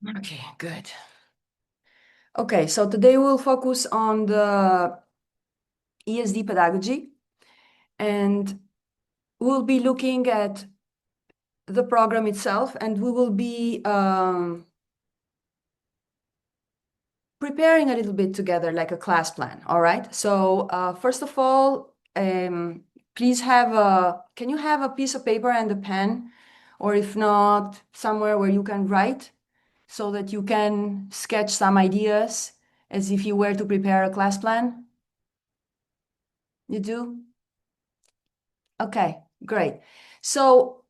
Okay, good. Okay, so today we'll focus on the ESD pedagogy, and we'll be looking at the program itself, and we will be preparing a little bit together like a class plan, all right? So first of all, please can you have a piece of paper and a pen, or if not, somewhere where you can write so that you can sketch some ideas as if you were to prepare a class plan? You do? Okay, great. So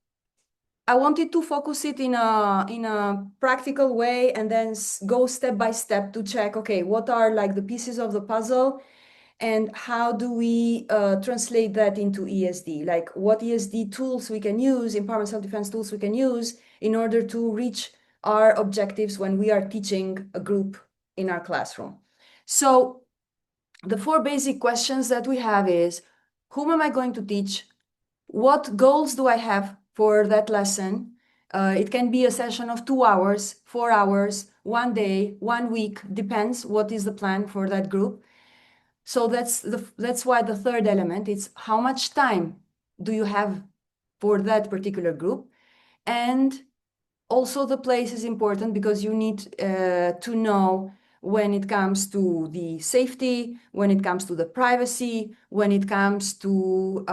I wanted to focus it in a practical way and then go step by step to check, okay, what are like the pieces of the puzzle and how do we translate that into ESD? Like what ESD tools we can use, empowerment self-defense tools we can use in order to reach our objectives when we are teaching a group in our classroom. So the four basic questions that we have is, whom am I going to teach? What goals do I have for that lesson? It can be a session of 2 hours, 4 hours, one day, one week, depends what is the plan for that group. So that's why the third element is how much time do you have for that particular group? And also the place is important because you need to know when it comes to the safety, when it comes to the privacy, when it comes to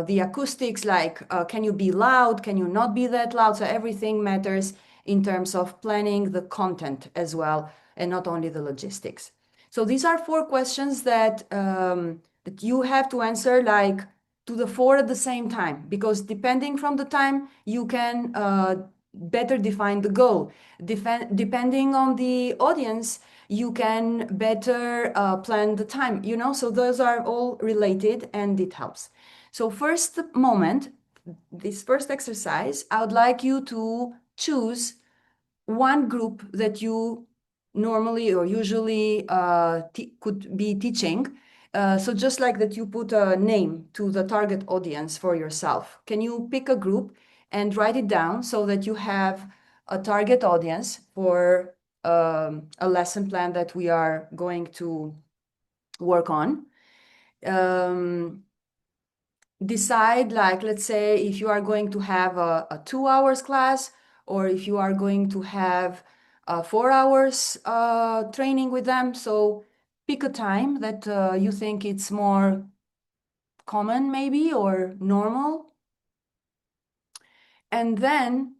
the acoustics, like can you be loud, can you not be that loud? So everything matters in terms of planning the content as well, and not only the logistics. So these are four questions that you have to answer like to the four at the same time, because depending from the time you can better define the goal. Depending on the audience, you can better plan the time, you know? So those are all related and it helps. So first moment, this first exercise, I would like you to choose one group that you normally or usually could be teaching. So just like that, you put a name to the target audience for yourself. Can you pick a group and write it down so that you have a target audience for a lesson plan that we are going to work on? Decide, like, let's say if you are going to have a 2 hours class, or if you are going to have 4 hours training with them. So pick a time that you think it's more common maybe or normal. And then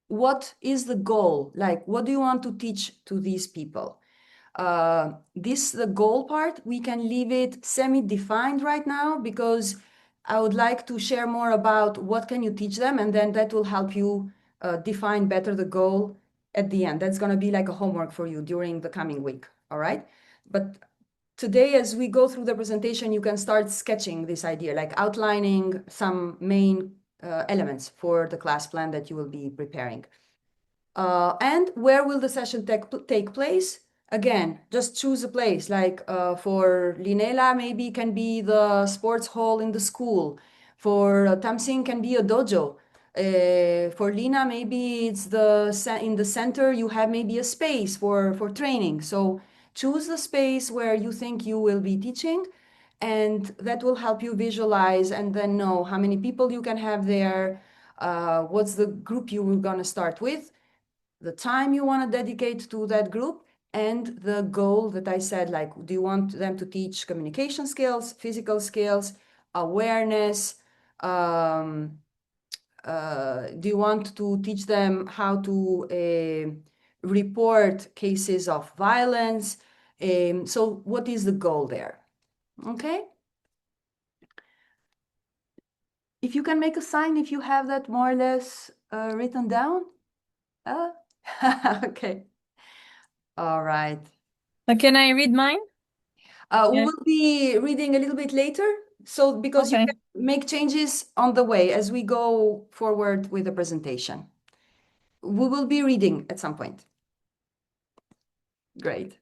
what is the goal? Like, what do you want to teach to these people? The goal part, we can leave it semi-defined right now because I would like to share more about what can you teach them, and then that will help you define better the goal at the end. That's going to be like a homework for you during the coming week, all right? But today, as we go through the presentation, you can start sketching this idea, like outlining some main elements for the class plan that you will be preparing. And where will the session take place? Again, just choose a place. Like for Linela, maybe it can be the sports hall in the school. For Tamsin, can be a dojo. For Lina, maybe it's in the center. You have maybe a space for training. So choose the space where you think you will be teaching, and that will help you visualize and then know how many people you can have there. What's the group you were gonna start with? The time you want to dedicate to that group, and the goal that I said, like, do you want them to teach communication skills, physical skills, awareness? Do you want to teach them how to report cases of violence? So what is the goal there? Okay. If you can make a sign, if you have that more or less written down. Okay. All right. Can I read mine? We Yeah. will be reading a little bit later, so because you Okay. can make changes on the way as we go forward with the presentation. We will be reading at some point. Great.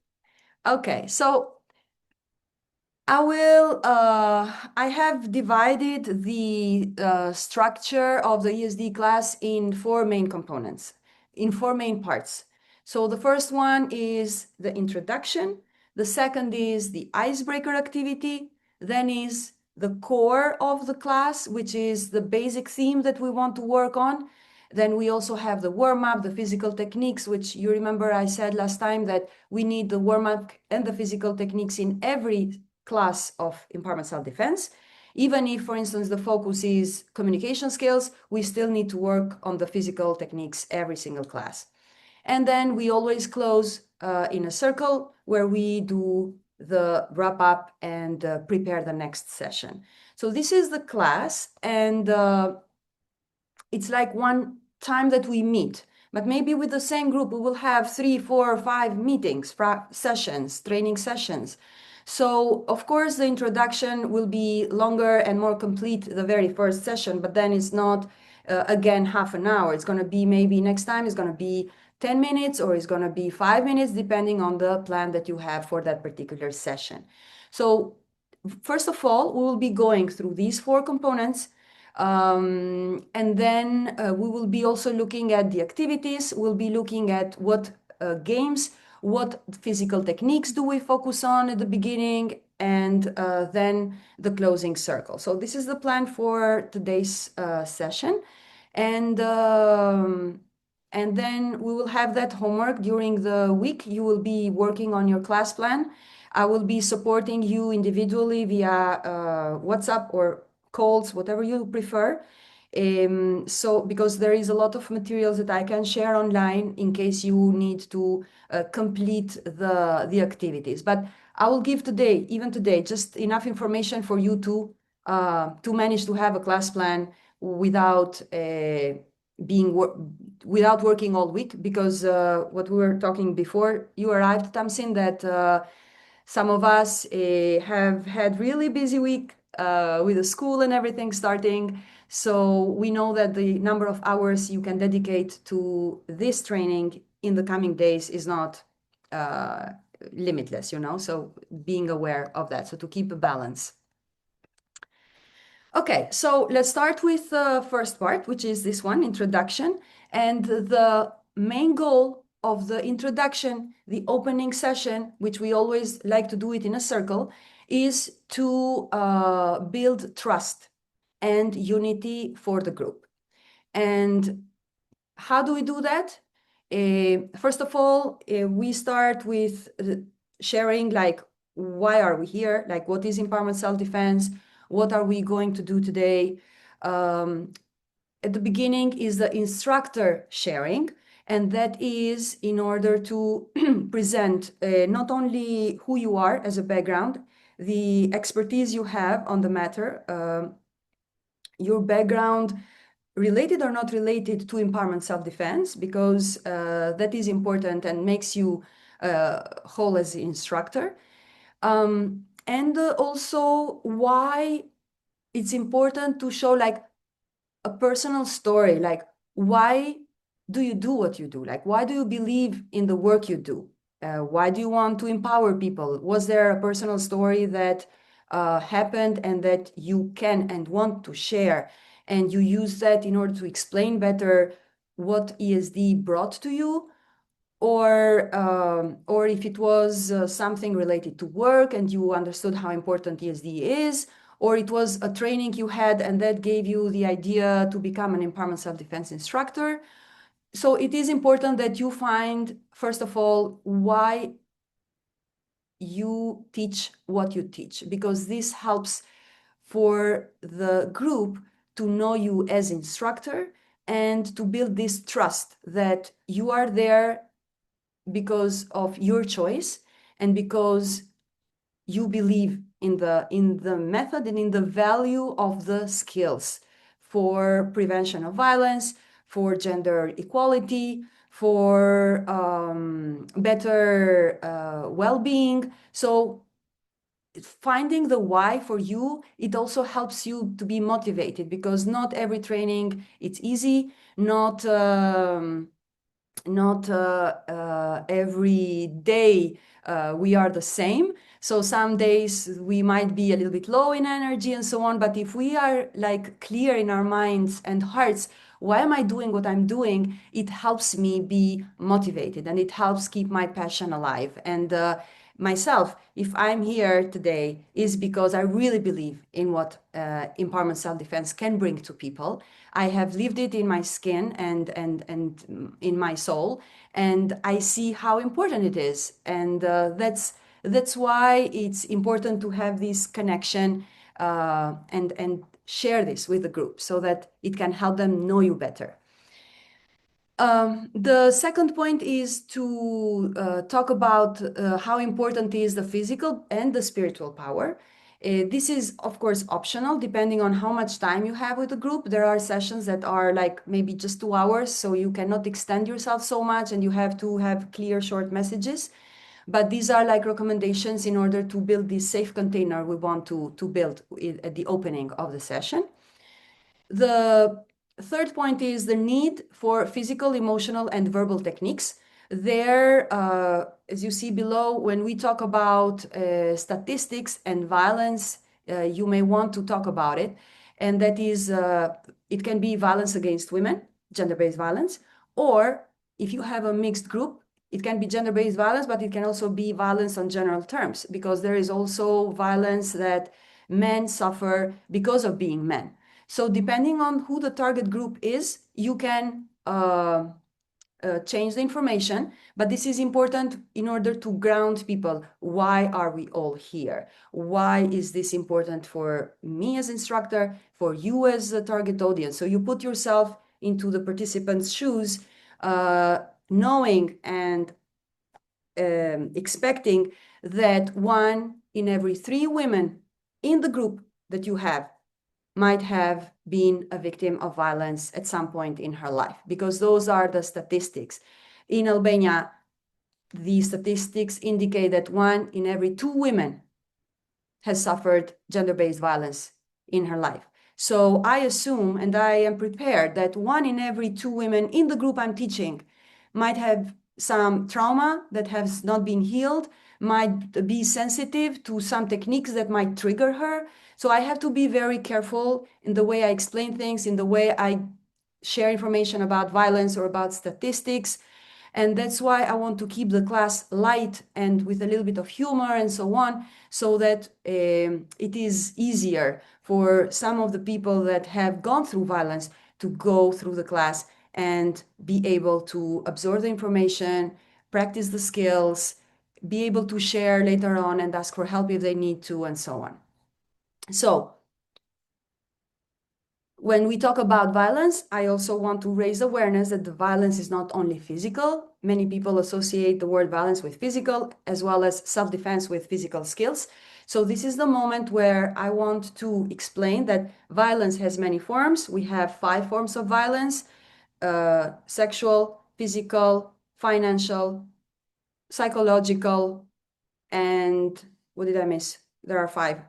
Okay, so I have divided the structure of the ESD class in four main components, in four main parts. So the first one is the introduction. The second is the icebreaker activity. Then is the core of the class, which is the basic theme that we want to work on. Then we also have the warm-up, the physical techniques, which you remember I said last time that we need the warm-up and the physical techniques in every class of empowerment self-defense. Even if, for instance, the focus is communication skills, we still need to work on the physical techniques every single class. And then we always close in a circle where we do the wrap up and prepare the next session. So this is the class, and it's like one time that we meet. But maybe with the same group, we will have 3, 4, 5 meetings, sessions, training sessions. So, of course, the introduction will be longer and more complete the very first session, but then it's not, again, half an hour. It's going to be maybe next time, it's going to be 10 minutes or it's going to be 5 minutes, depending on the plan that you have for that particular session. So, first of all, we will be going through these 4 components. And then we will be also looking at the activities. We'll be looking at what games, what physical techniques do we focus on at the beginning, and then the closing circle. So this is the plan for today's session. And then we will have that homework during the week. You will be working on your class plan. I will be supporting you individually via WhatsApp or calls, whatever you prefer. So because there is a lot of materials that I can share online in case you need to complete the activities. But I will give today, even today, just enough information for you to manage to have a class plan without without working all week, because what we were talking before you arrived, Tamsin, that some of us have had really busy week with the school and everything starting. So we know that the number of hours you can dedicate to this training in the coming days is not limitless, so being aware of that, so to keep a balance. Okay, so let's start with the first part, which is this one, introduction. And the main goal of the introduction, the opening session, which we always like to do it in a circle, is to build trust and unity for the group. And how do we do that? First of all, we start with sharing, like, why are we here? Like, what is empowerment self-defense? What are we going to do today? At the beginning is the instructor sharing, and that is in order to present not only who you are as a background, the expertise you have on the matter, your background, related or not related to empowerment self-defense, because that is important and makes you whole as the instructor. And also why it's important to show, like, a personal story, like, why do you do what you do? Like, why do you believe in the work you do? Why do you want to empower people? Was there a personal story that happened and that you can and want to share? And you use that in order to explain better what ESD brought to you? Or if it was something related to work and you understood how important ESD is, or it was a training you had and that gave you the idea to become an empowerment self-defense instructor. So it is important that you find, first of all, why you teach what you teach, because this helps for the group to know you as instructor and to build this trust that you are there because of your choice and because you believe in the method and in the value of the skills for prevention of violence, for gender equality, for better well-being. So finding the why for you, it also helps you to be motivated, because not every training it's easy, not every day we are the same. So some days we might be a little bit low in energy and so on. But if we are, like, clear in our minds and hearts why am I doing what I'm doing? It helps me be motivated and it helps keep my passion alive. And myself, if I'm here today, is because I really believe in what empowerment self-defense can bring to people. I have lived it in my skin and in my soul, and I see how important it is. And that's why it's important to have this connection and share this with the group so that it can help them know you better. The second point is to talk about how important is the physical and the spiritual power. This is, of course, optional depending on how much time you have with the group. There are sessions that are like maybe just 2 hours, so you cannot extend yourself so much and you have to have clear, short messages. But these are like recommendations in order to build this safe container we want to build at the opening of the session. The third point is the need for physical, emotional, and verbal techniques. There, as you see below, when we talk about statistics and violence, you may want to talk about it. And that is, it can be violence against women, gender-based violence, or if you have a mixed group, it can be gender-based violence, but it can also be violence on general terms, because there is also violence that men suffer because of being men. So depending on who the target group is, you can change the information, but this is important in order to ground people. Why are we all here? Why is this important for me as instructor, for you as a target audience? So you put yourself into the participants' shoes, knowing and expecting that 1 in every 3 women in the group that you have might have been a victim of violence at some point in her life, because those are the statistics. In Albania, the statistics indicate that 1 in every 2 women has suffered gender-based violence in her life. So I assume, and I am prepared, that 1 in every 2 women in the group I'm teaching might have some trauma that has not been healed, might be sensitive to some techniques that might trigger her. So I have to be very careful in the way I explain things, in the way I share information about violence or about statistics. And that's why I want to keep the class light and with a little bit of humor and so on, so that it is easier for some of the people that have gone through violence to go through the class and be able to absorb the information, practice the skills, be able to share later on and ask for help if they need to, and so on. So when we talk about violence, I also want to raise awareness that the violence is not only physical. Many people associate the word violence with physical, as well as self-defense with physical skills. So this is the moment where I want to explain that violence has many forms. We have 5 forms of violence: sexual, physical, financial, psychological, and what did I miss? There are 5.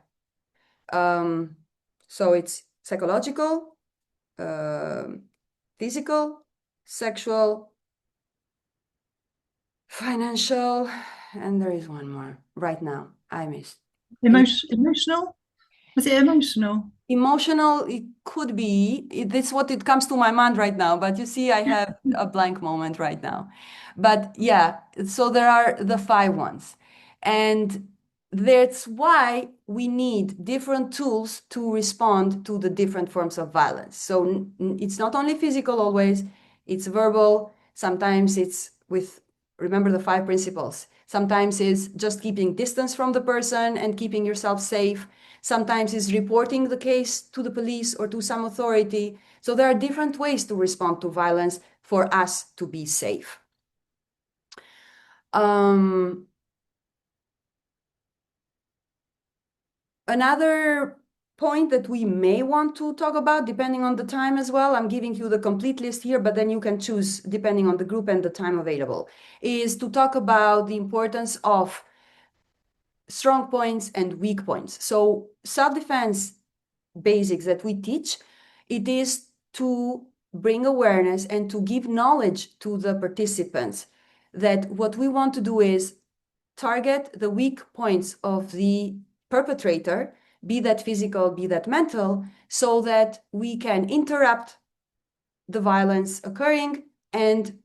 So it's psychological, physical, sexual, financial, and there is one more right now I missed. Emotional? Was it emotional? Emotional, it could be. That's what it comes to my mind right now. But you see, I have a blank moment right now. But yeah, so there are the 5 ones. And that's why we need different tools to respond to the different forms of violence. So it's not only physical always, it's verbal. Sometimes it's with, remember the 5 principles. Sometimes it's just keeping distance from the person and keeping yourself safe. Sometimes it's reporting the case to the police or to some authority. So there are different ways to respond to violence for us to be safe. Another point that we may want to talk about, depending on the time as well, I'm giving you the complete list here, but then you can choose depending on the group and the time available, is to talk about the importance of strong points and weak points. So self-defense basics that we teach, it is to bring awareness and to give knowledge to the participants that what we want to do is target the weak points of the perpetrator, be that physical, be that mental, so that we can interrupt the violence occurring and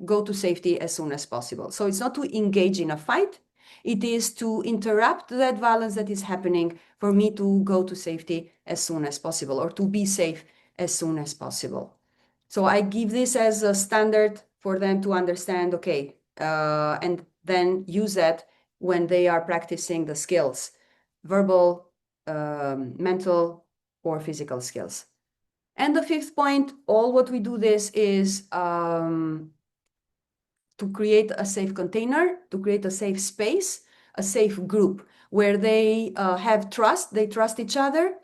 go to safety as soon as possible. So it's not to engage in a fight. It is to interrupt that violence that is happening for me to go to safety as soon as possible, or to be safe as soon as possible. So I give this as a standard for them to understand, okay, and then use that when they are practicing the skills, verbal, mental, or physical skills. And the fifth point, all what we do this is to create a safe container, to create a safe space, a safe group where they have trust, they trust each other,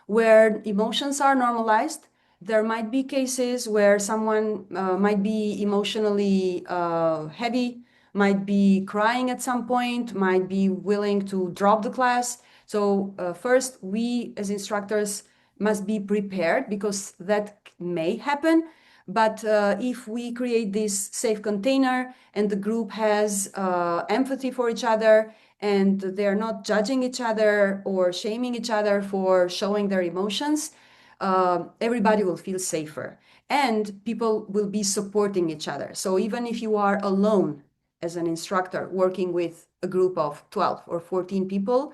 where emotions are normalized. There might be cases where someone might be emotionally heavy, might be crying at some point, might be willing to drop the class. So first, we as instructors must be prepared because that may happen. But if we create this safe container and the group has empathy for each other and they're not judging each other or shaming each other for showing their emotions, everybody will feel safer and people will be supporting each other. So even if you are alone as an instructor working with a group of 12 or 14 people,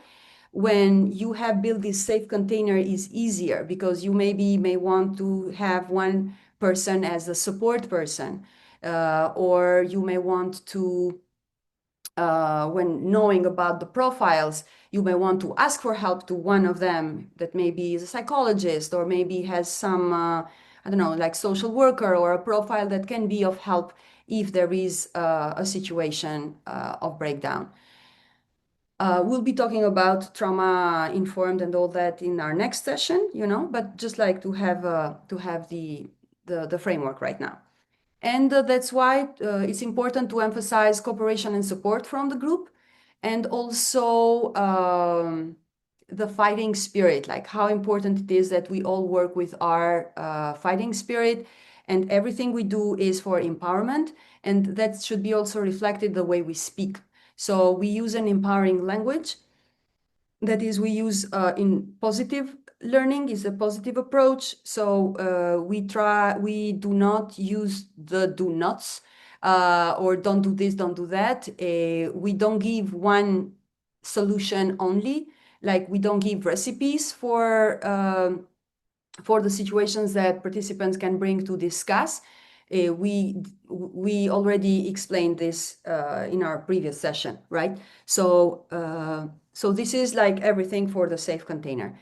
when you have built this safe container is easier because you may want to have one person as a support person, or you may want to, when knowing about the profiles, you may want to ask for help to one of them that maybe is a psychologist or maybe has some, I don't know, like social worker or a profile that can be of help if there is a situation of breakdown. We'll be talking about trauma informed and all that in our next session, but just like to have the framework right now. And that's why it's important to emphasize cooperation and support from the group, and also the fighting spirit, like how important it is that we all work with our fighting spirit, and everything we do is for empowerment, and that should be also reflected the way we speak. So we use an empowering language. That is, we use in positive learning is a positive approach. So we do not use the do nots or don't do this, don't do that. We don't give one solution only. Like we don't give recipes for the situations that participants can bring to discuss. We already explained this in our previous session, right? So this is like everything for the safe container.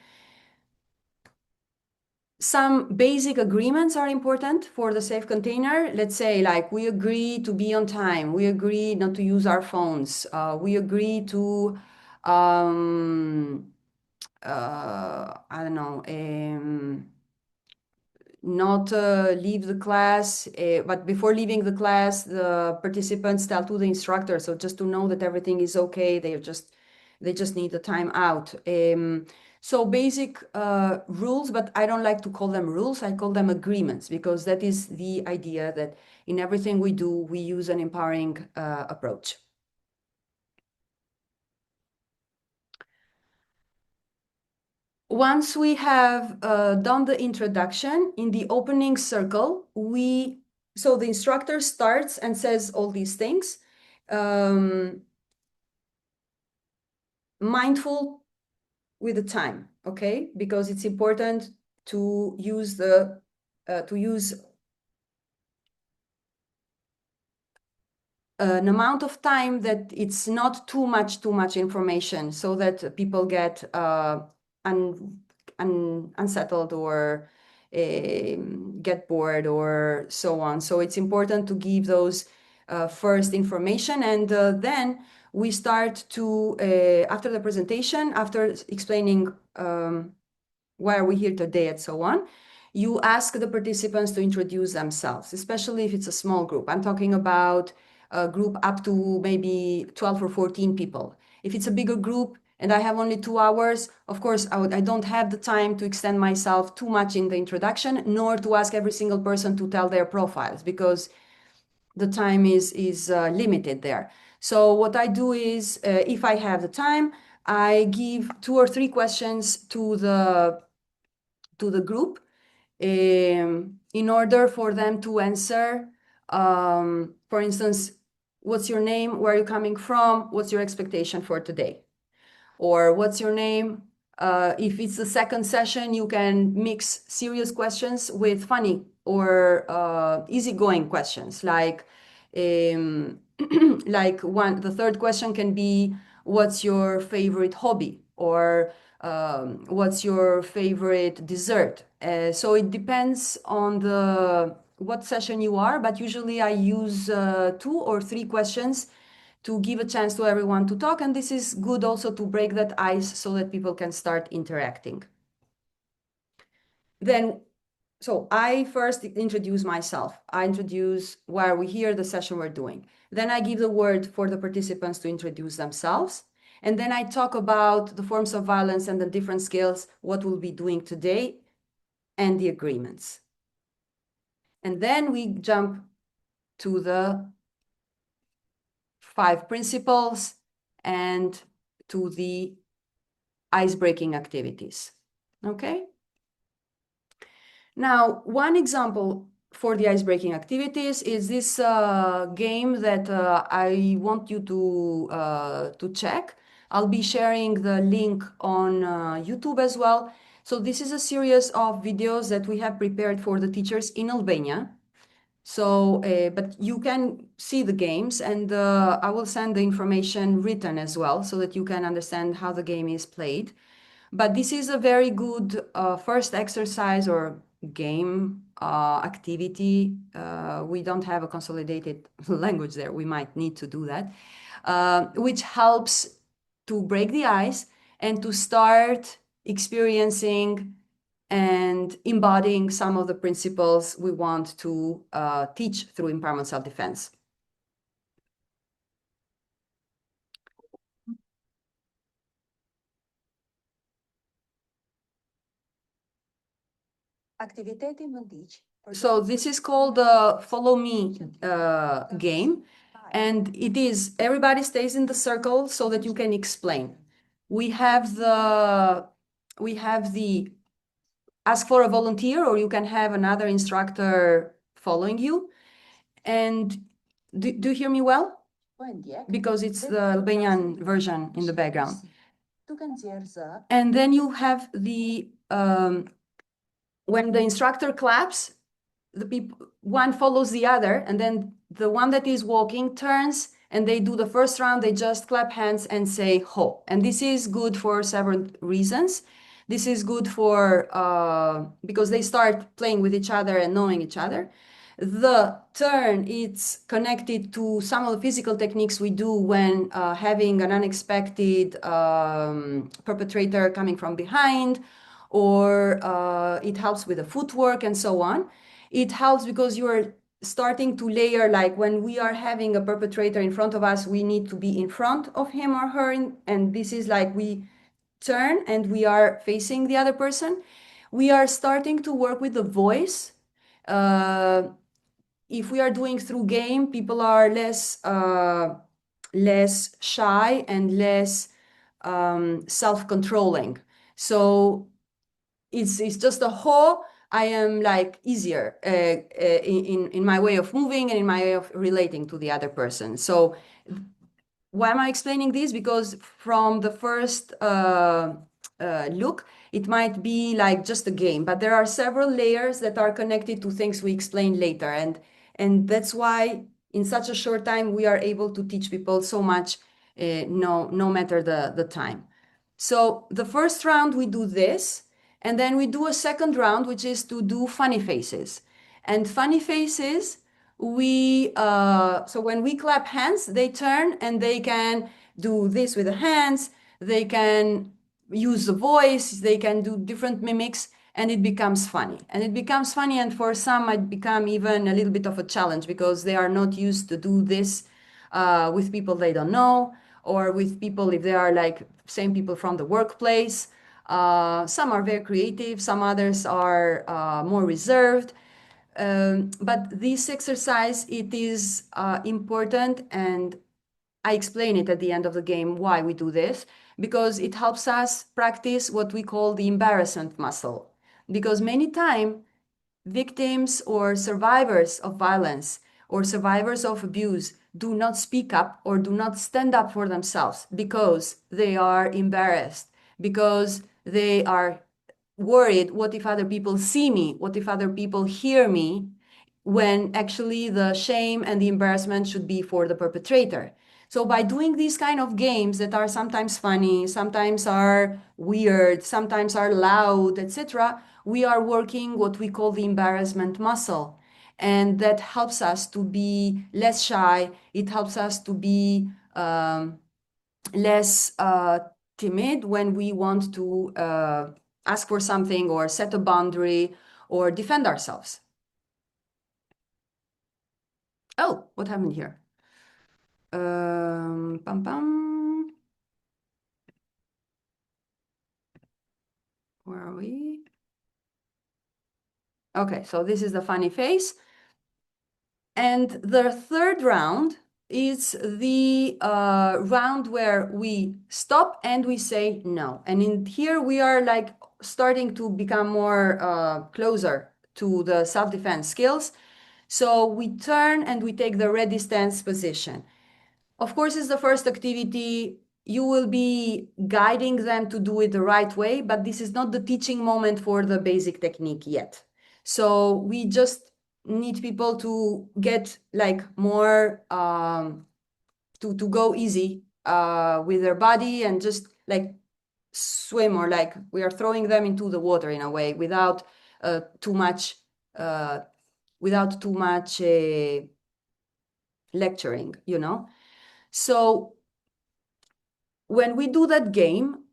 Some basic agreements are important for the safe container. Let's say like we agree to be on time. We agree not to use our phones. We agree to, I don't know, not leave the class, but before leaving the class, the participants tell to the instructor. So just to know that everything is okay, they just need the time out. So basic rules, but I don't like to call them rules. I call them agreements because that is the idea that in everything we do, we use an empowering approach. Once we have done the introduction, in the opening circle, so the instructor starts and says all these things. Mindful with the time, okay? Because it's important to use an amount of time that it's not too much information, so that people get unsettled or get bored or so on. So it's important to give those first information, and then we start to, after the presentation, after explaining why are we here today and so on, you ask the participants to introduce themselves, especially if it's a small group. I'm talking about a group up to maybe 12 or 14 people. If it's a bigger group and I have only 2 hours, of course, I don't have the time to extend myself too much in the introduction, nor to ask every single person to tell their profiles, because the time is limited there. So what I do is, if I have the time, I give 2 or 3 questions to the group. in order for them to answer, for instance, what's your name? Where are you coming from? What's your expectation for today? Or what's your name? If it's the second session, you can mix serious questions with funny or easygoing questions. Like, the third question can be, what's your favorite hobby? Or what's your favorite dessert? So it depends on the what session you are, but usually I use 2 or 3 questions to give a chance to everyone to talk. And this is good also to break that ice so that people can start interacting. Then, so I first introduce myself. I introduce why we're here, the session we're doing. Then I give the word for the participants to introduce themselves. And then I talk about the forms of violence and the different skills, what we'll be doing today, and the agreements. And then we jump to the 5 principles and to the ice-breaking activities. Okay? Now, one example for the ice-breaking activities is this game that I want you to check. I'll be sharing the link on YouTube as well. So this is a series of videos that we have prepared for the teachers in Albania. So, but you can see the games, and I will send the information written as well so that you can understand how the game is played. But this is a very good first exercise or game activity. We don't have a consolidated language there. We might need to do that, which helps to break the ice and to start experiencing and embodying some of the principles we want to teach through empowerment self-defense. So this is called the Follow Me game. And it is, everybody stays in the circle so that you can explain. We have the ask for a volunteer, or you can have another instructor following you. And do you hear me well? Because it's the Albanian version in the background. And then you have the when the instructor claps, the people one follows the other, and then the one that is walking turns and they do the first round. They just clap hands and say ho. And this is good for several reasons. This is good for because they start playing with each other and knowing each other. The turn, it's connected to some of the physical techniques we do when having an unexpected perpetrator coming from behind, or it helps with the footwork and so on. It helps because you're starting to layer, like when we are having a perpetrator in front of us, we need to be in front of him or her. And this is like we turn and we are facing the other person. We are starting to work with the voice. If we are doing through game, people are less shy and less self-controlling. So it's just a whole. I am like easier in my way of moving and in my way of relating to the other person. So why am I explaining this? Because from the first look, it might be like just a game, but there are several layers that are connected to things we explain later. And that's why in such a short time, we are able to teach people so much, no matter the time. So the first round, we do this, and then we do a second round, which is to do funny faces. And funny faces, so when we clap hands, they turn and they can do this with the hands, they can use the voice, they can do different mimics, and it becomes funny. And it becomes funny, and for some, it become even a little bit of a challenge because they are not used to do this with people they don't know, or with people if they are like same people from the workplace. Some are very creative, some others are more reserved. But this exercise, it is important, and I explain it at the end of the game why we do this, because it helps us practice what we call the embarrassment muscle. Because many time victims or survivors of violence or survivors of abuse do not speak up or do not stand up for themselves because they are embarrassed, because they are worried, what if other people see me? What if other people hear me? When actually the shame and the embarrassment should be for the perpetrator. So by doing these kind of games that are sometimes funny, sometimes are weird, sometimes are loud, etc., we are working what we call the embarrassment muscle. And that helps us to be less shy. It helps us to be less timid when we want to ask for something or set a boundary or defend ourselves. Oh, what happened here? Pam pam. Where are we? Okay, so this is the funny face. And the third round is the round where we stop and we say no. And in here we are like starting to become more closer to the self-defense skills. So we turn and we take the ready stance position. Of course, it's the first activity. You will be guiding them to do it the right way, but this is not the teaching moment for the basic technique yet. So we just need people to get like more to go easy with their body and just like swim, or like we are throwing them into the water in a way without too much uh, lecturing, you know. So when we do that game,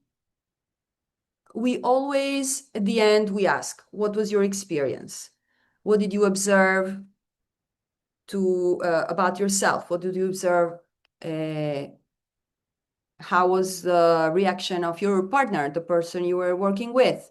we always, at the end, we ask, what was your experience? What did you observe about yourself? What did you observe? How was the reaction of your partner, the person you were working with?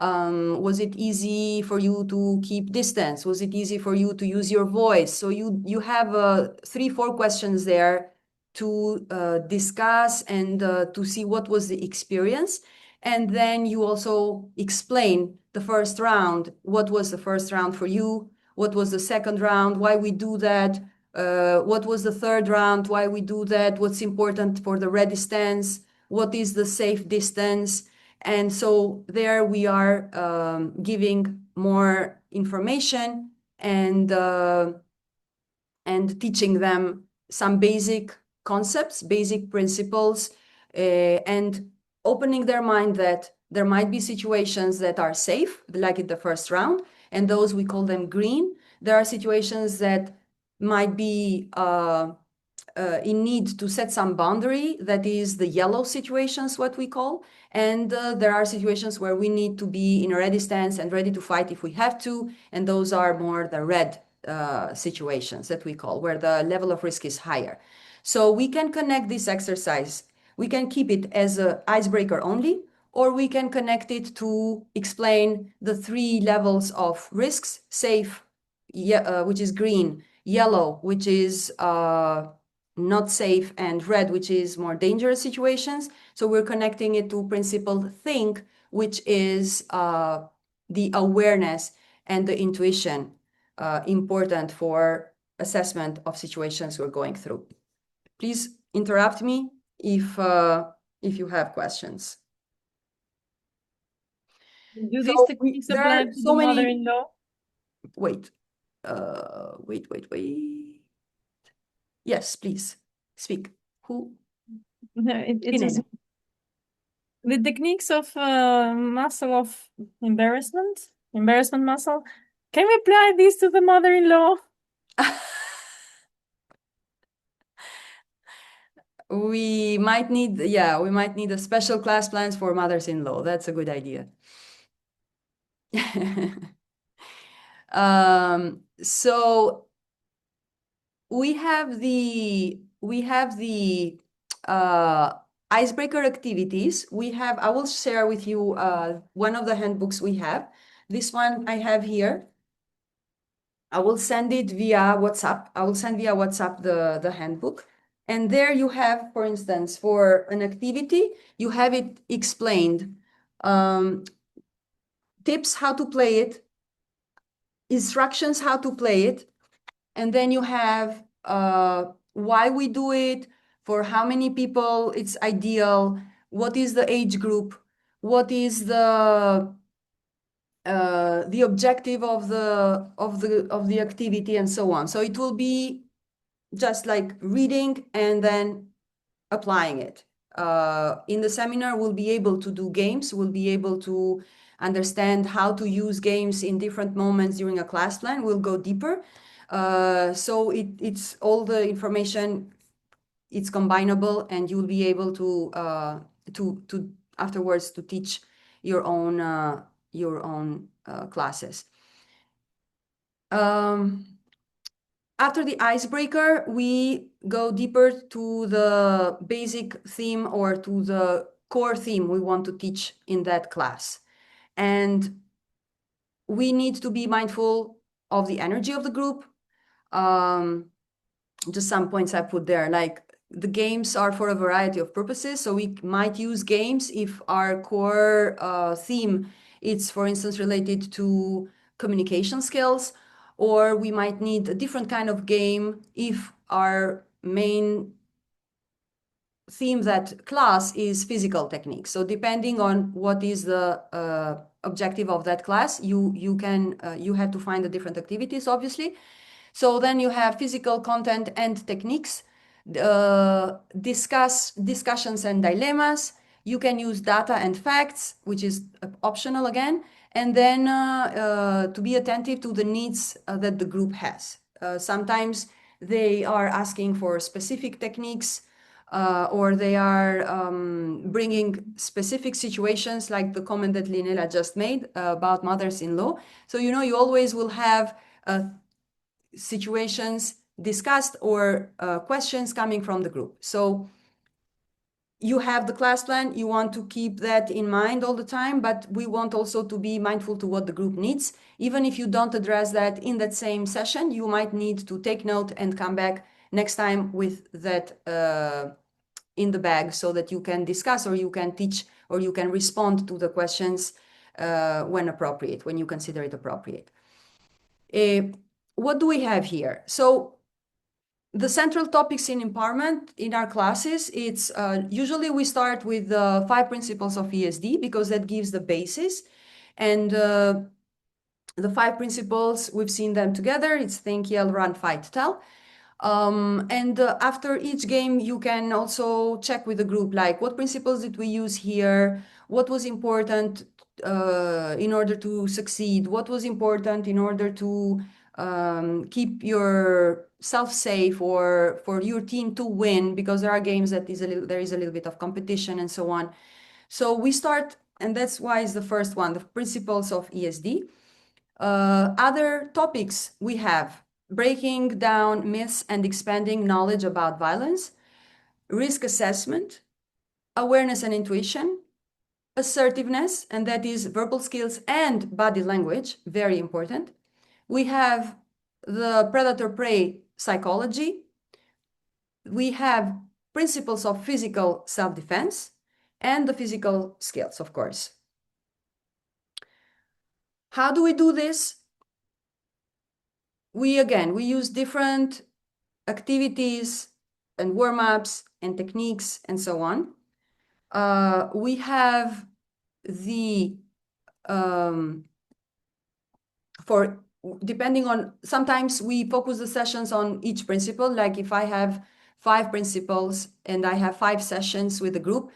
Was it easy for you to keep distance? Was it easy for you to use your voice? So you have 3-4 questions there to discuss and to see what was the experience. And then you also explain the first round. What was the first round for you? What was the second round? Why we do that? What was the third round? Why we do that? What's important for the ready stance? What is the safe distance? And so there we are giving more information and teaching them some basic concepts, basic principles, and opening their mind that there might be situations that are safe, like in the first round, and those we call them green. There are situations that might be in need to set some boundary, that is the yellow situations, what we call. And there are situations where we need to be in a ready stance and ready to fight if we have to. And those are more the red situations that we call, where the level of risk is higher. So we can connect this exercise. We can keep it as an icebreaker only, or we can connect it to explain the 3 levels of risks: safe, which is green; yellow, which is not safe; and red, which is more dangerous situations. So we're connecting it to principle think, which is the awareness and the intuition important for assessment of situations we're going through. Please interrupt me if you have questions. Do these So techniques there apply are to so the many. mother-in-law? Wait. Yes, please speak. Who? No, it is Irene. the techniques of muscle of embarrassment muscle. Can we apply these to the mother-in-law? We might need a special class plans for mothers-in-law. That's a good idea. So we have the icebreaker activities. I will share with you one of the handbooks we have. This one I have here. I will send it via WhatsApp. I will send via WhatsApp the handbook. And there you have, for instance, for an activity, you have it explained. Tips how to play it, instructions how to play it, and then you have why we do it, for how many people it's ideal, what is the age group, what is the objective of the activity, and so on. So it will be just like reading and then applying it. In the seminar, we'll be able to do games. We'll be able to understand how to use games in different moments during a class plan. We'll go deeper. So it's all the information. It's combinable, and you'll be able to afterwards to teach your own classes. After the icebreaker, we go deeper to the basic theme or to the core theme we want to teach in that class. And we need to be mindful of the energy of the group. Just some points I put there, like the games are for a variety of purposes. So we might use games if our core theme is, for instance, related to communication skills, or we might need a different kind of game if our main theme that class is physical techniques. So depending on what is the objective of that class, you have to find the different activities, obviously. So then you have physical content and techniques, discussions and dilemmas. You can use data and facts, which is optional again, and then to be attentive to the needs that the group has. Sometimes they are asking for specific techniques, or they are bringing specific situations, like the comment that Linela just made about mothers-in-law. So, you always will have situations discussed or questions coming from the group. So you have the class plan, you want to keep that in mind all the time, but we want also to be mindful to what the group needs. Even if you don't address that in that same session, you might need to take note and come back next time with that in the bag, so that you can discuss, or you can teach, or you can respond to the questions when appropriate, when you consider it appropriate. What do we have here? So the central topics in empowerment in our classes, it's usually we start with the 5 principles of ESD, because that gives the basis. And the 5 principles, we've seen them together. It's think, yell, run, fight, tell. And after each game, you can also check with the group, like, what principles did we use here? What was important in order to succeed? What was important in order to keep yourself safe, or for your team to win? Because there are games that there is a little bit of competition and so on. So we start, and that's why it's the first one, the principles of ESD. Other topics we have: breaking down myths and expanding knowledge about violence, risk assessment, awareness and intuition, assertiveness, and that is verbal skills and body language, very important. We have the predator-prey psychology. We have principles of physical self-defense, and the physical skills, of course. How do we do this? We use different activities and warm-ups and techniques and so on. We have the depending on, sometimes we focus the sessions on each principle. Like if I have 5 principles and I have 5 sessions with the group,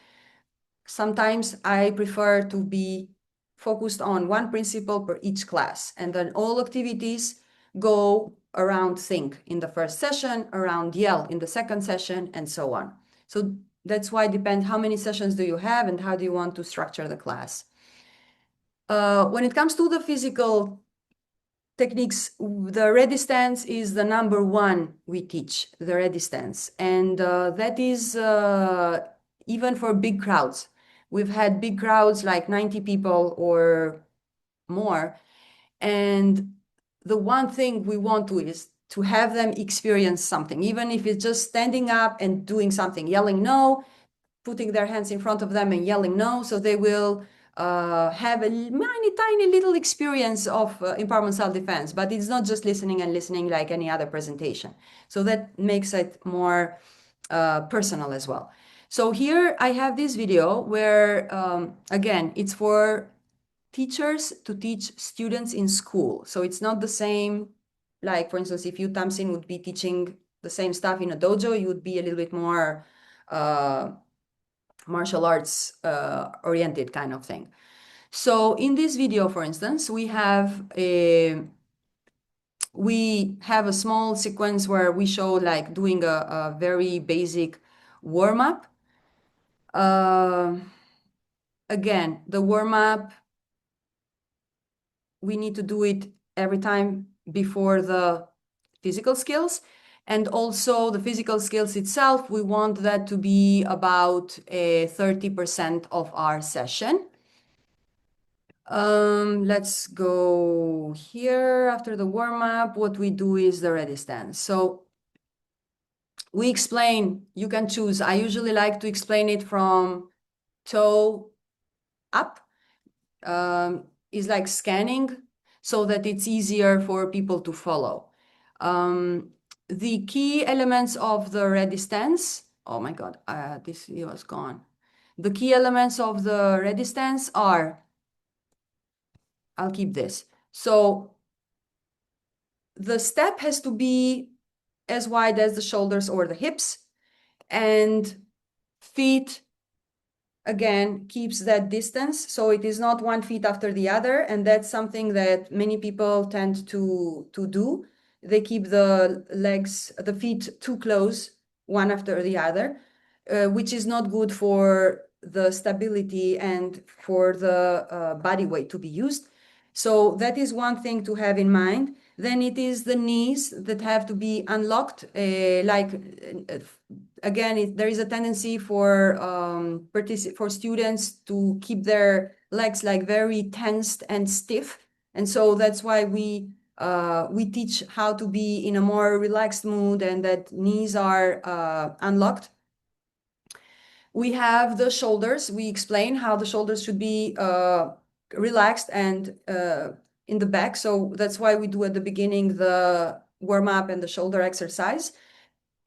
sometimes I prefer to be focused on 1 principle per each class, and then all activities go around think in the first session, around yell in the second session, and so on. So that's why it depends how many sessions do you have and how do you want to structure the class. When it comes to the physical techniques, the ready stance is the number 1 we teach, the ready stance. And that is even for big crowds. We've had big crowds, like 90 people or more. And the one thing we want to is to have them experience something, even if it's just standing up and doing something, yelling no, putting their hands in front of them and yelling no. So they will have a tiny little experience of empowerment self-defense, but it's not just listening and listening like any other presentation. So that makes it more personal as well. So here I have this video where, again, it's for teachers to teach students in school. So it's not the same, like, for instance, if you, Tamsin, would be teaching the same stuff in a dojo, you would be a little bit more martial arts oriented kind of thing. So in this video, for instance, we have a small sequence where we show like doing a very basic warm-up. Again, the warm-up, we need to do it every time before the physical skills. And also the physical skills itself, we want that to be about 30% of our session. Let's go here. After the warm-up, what we do is the ready stance. So we explain, you can choose. I usually like to explain it from toe up. Is like scanning so that it's easier for people to follow. The key elements of the ready stance, oh my God, this was gone. The key elements of the ready stance are, I'll keep this. So the step has to be as wide as the shoulders or the hips, and feet again keeps that distance, so it is not one feet after the other, and that's something that many people tend to do. They keep the legs, the feet too close one after the other, which is not good for the stability and for the body weight to be used. So that is one thing to have in mind. Then it is the knees that have to be unlocked, again, there is a tendency for students to keep their legs like very tensed and stiff, and so that's why we teach how to be in a more relaxed mood and that knees are unlocked. We have the shoulders. We explain how the shoulders should be relaxed and in the back. So that's why we do at the beginning the warm up and the shoulder exercise.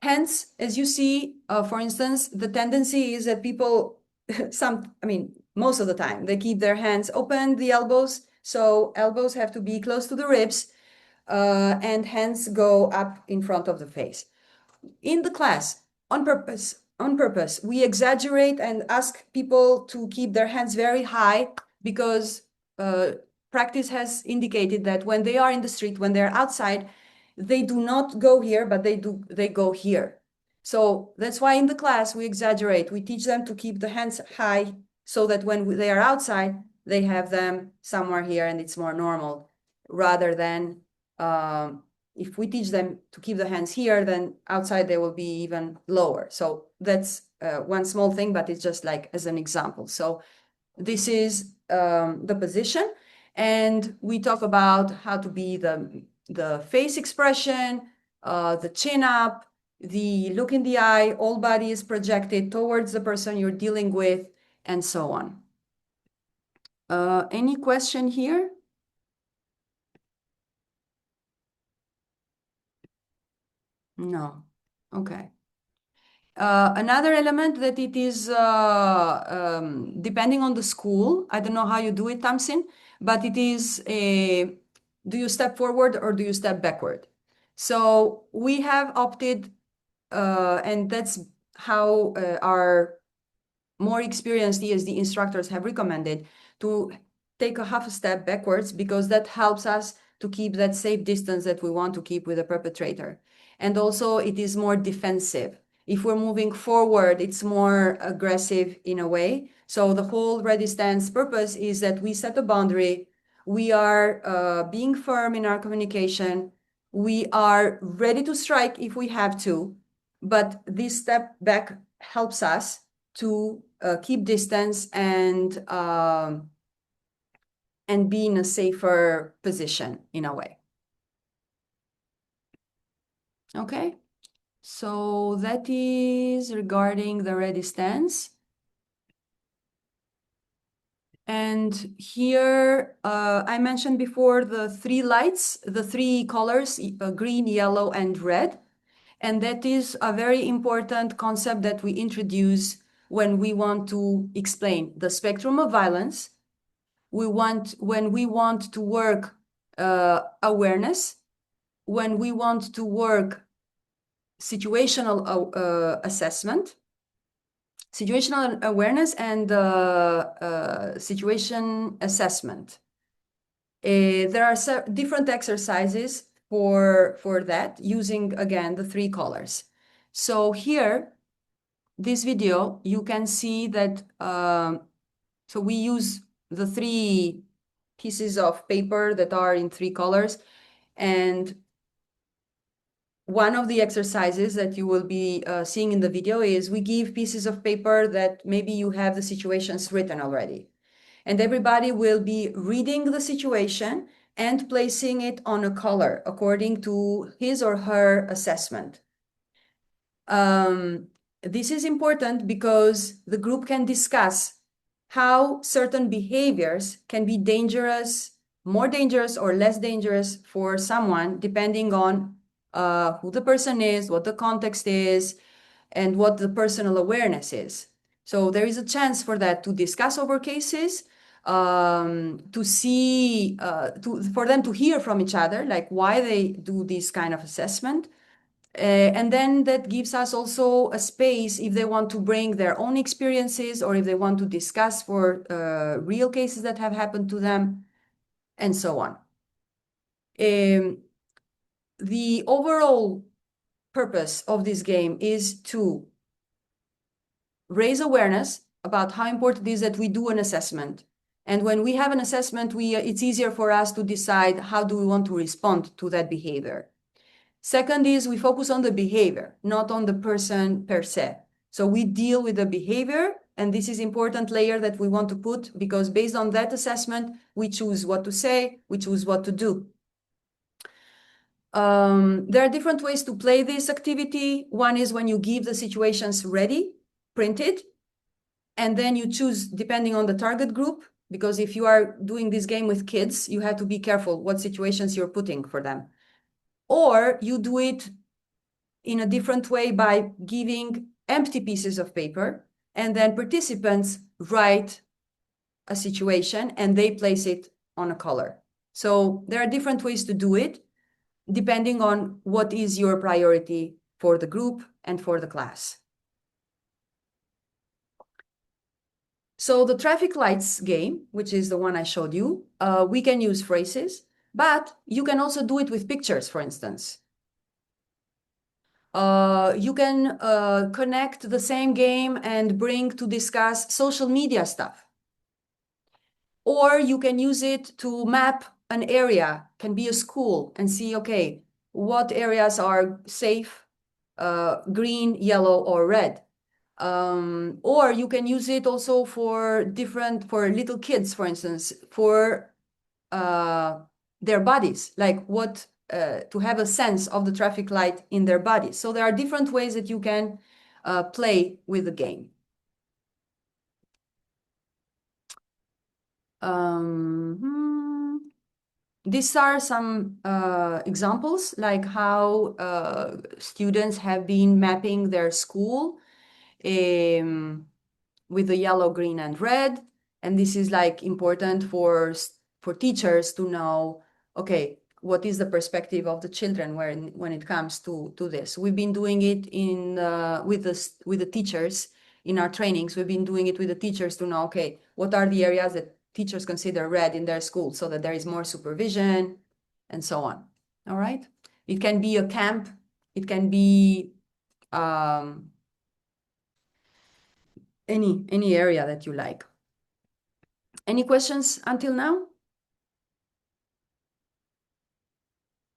Hence, as you see, for instance, the tendency is that people, most of the time, they keep their hands open, the elbows. So elbows have to be close to the ribs, and hands go up in front of the face. In the class, on purpose, we exaggerate and ask people to keep their hands very high because practice has indicated that when they are in the street, when they're outside, they do not go here, but they go here. So that's why in the class we exaggerate. We teach them to keep the hands high so that when they are outside, they have them somewhere here and it's more normal, rather than if we teach them to keep the hands here, then outside they will be even lower. So that's one small thing, but it's just like as an example. So this is the position, and we talk about how to be the face expression, the chin up, the look in the eye, all body is projected towards the person you're dealing with, and so on. Any question here? No. Okay. Another element that it is depending on the school, I don't know how you do it, Tamsin, but it is do you step forward or do you step backward? So we have opted, and that's how our more experienced ESD instructors have recommended, to take a half a step backwards, because that helps us to keep that safe distance that we want to keep with the perpetrator. And also it is more defensive. If we're moving forward, it's more aggressive in a way. So the whole ready stance purpose is that we set a boundary. We are being firm in our communication. We are ready to strike if we have to, but this step back helps us to keep distance and be in a safer position in a way. Okay, so that is regarding the ready stance. And here, I mentioned before the three lights, the three colors, green, yellow, and red. And that is a very important concept that we introduce when we want to explain the spectrum of violence. When we want to work awareness, when we want to work situational assessment, situational awareness, and situation assessment. There are different exercises for that using, again, the three colors. So here, this video, you can see that, so we use the three pieces of paper that are in three colors, and one of the exercises that you will be seeing in the video is we give pieces of paper that maybe you have the situations written already. And everybody will be reading the situation and placing it on a color according to his or her assessment. This is important because the group can discuss how certain behaviors can be dangerous, more dangerous or less dangerous for someone, depending on who the person is, what the context is, and what the personal awareness is. So there is a chance for that to discuss over cases, to see, for them to hear from each other, like why they do this kind of assessment. And then that gives us also a space if they want to bring their own experiences or if they want to discuss for real cases that have happened to them, and so on. The overall purpose of this game is to raise awareness about how important it is that we do an assessment. And when we have an assessment, it's easier for us to decide how do we want to respond to that behavior. Second is we focus on the behavior, not on the person per se. So we deal with the behavior, and this is important layer that we want to put, because based on that assessment, we choose what to say, we choose what to do. There are different ways to play this activity. One is when you give the situations ready, printed, and then you choose depending on the target group, because if you are doing this game with kids, you have to be careful what situations you're putting for them. Or you do it in a different way by giving empty pieces of paper, and then participants write a situation and they place it on a color. So there are different ways to do it, depending on what is your priority for the group and for the class. So the traffic lights game, which is the one I showed you, we can use phrases, but you can also do it with pictures, for instance. You can connect the same game and bring to discuss social media stuff. Or you can use it to map an area, can be a school, and see, okay, what areas are safe, green, yellow, or red. Or you can use it also for little kids, for instance, for their bodies, like what to have a sense of the traffic light in their bodies. So there are different ways that you can play with the game. These are some examples, like how students have been mapping their school with the yellow, green, and red. And this is like important for teachers to know, okay, what is the perspective of the children when it comes to this. We've been doing it with the teachers in our trainings. We've been doing it with the teachers to know, okay, what are the areas that teachers consider red in their school, so that there is more supervision and so on. All right. It can be a camp. It can be any area that you like. Any questions until now?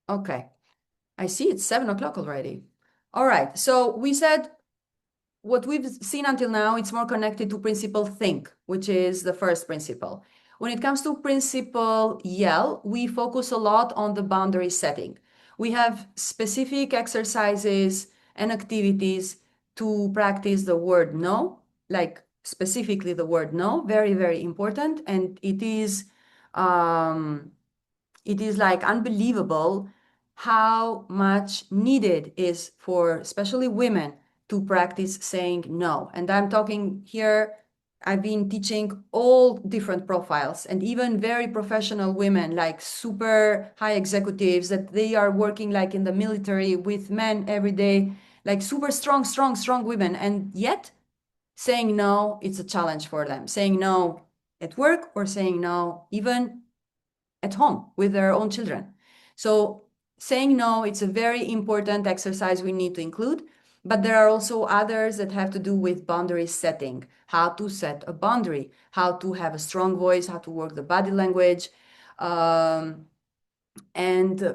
Okay. I see it's 7 o'clock already. All right. So we said what we've seen until now, it's more connected to principle think, which is the first principle. When it comes to principle yell, we focus a lot on the boundary setting. We have specific exercises and activities to practice the word no, like specifically the word no, very, very important. And it is like unbelievable how much needed is for especially women to practice saying no. And I'm talking here, I've been teaching all different profiles and even very professional women, like super high executives that they are working like in the military with men every day, like super strong, strong, strong women. And yet saying no, it's a challenge for them. Saying no at work or saying no even at home with their own children. So saying no, it's a very important exercise we need to include, but there are also others that have to do with boundary setting, how to set a boundary, how to have a strong voice, how to work the body language. And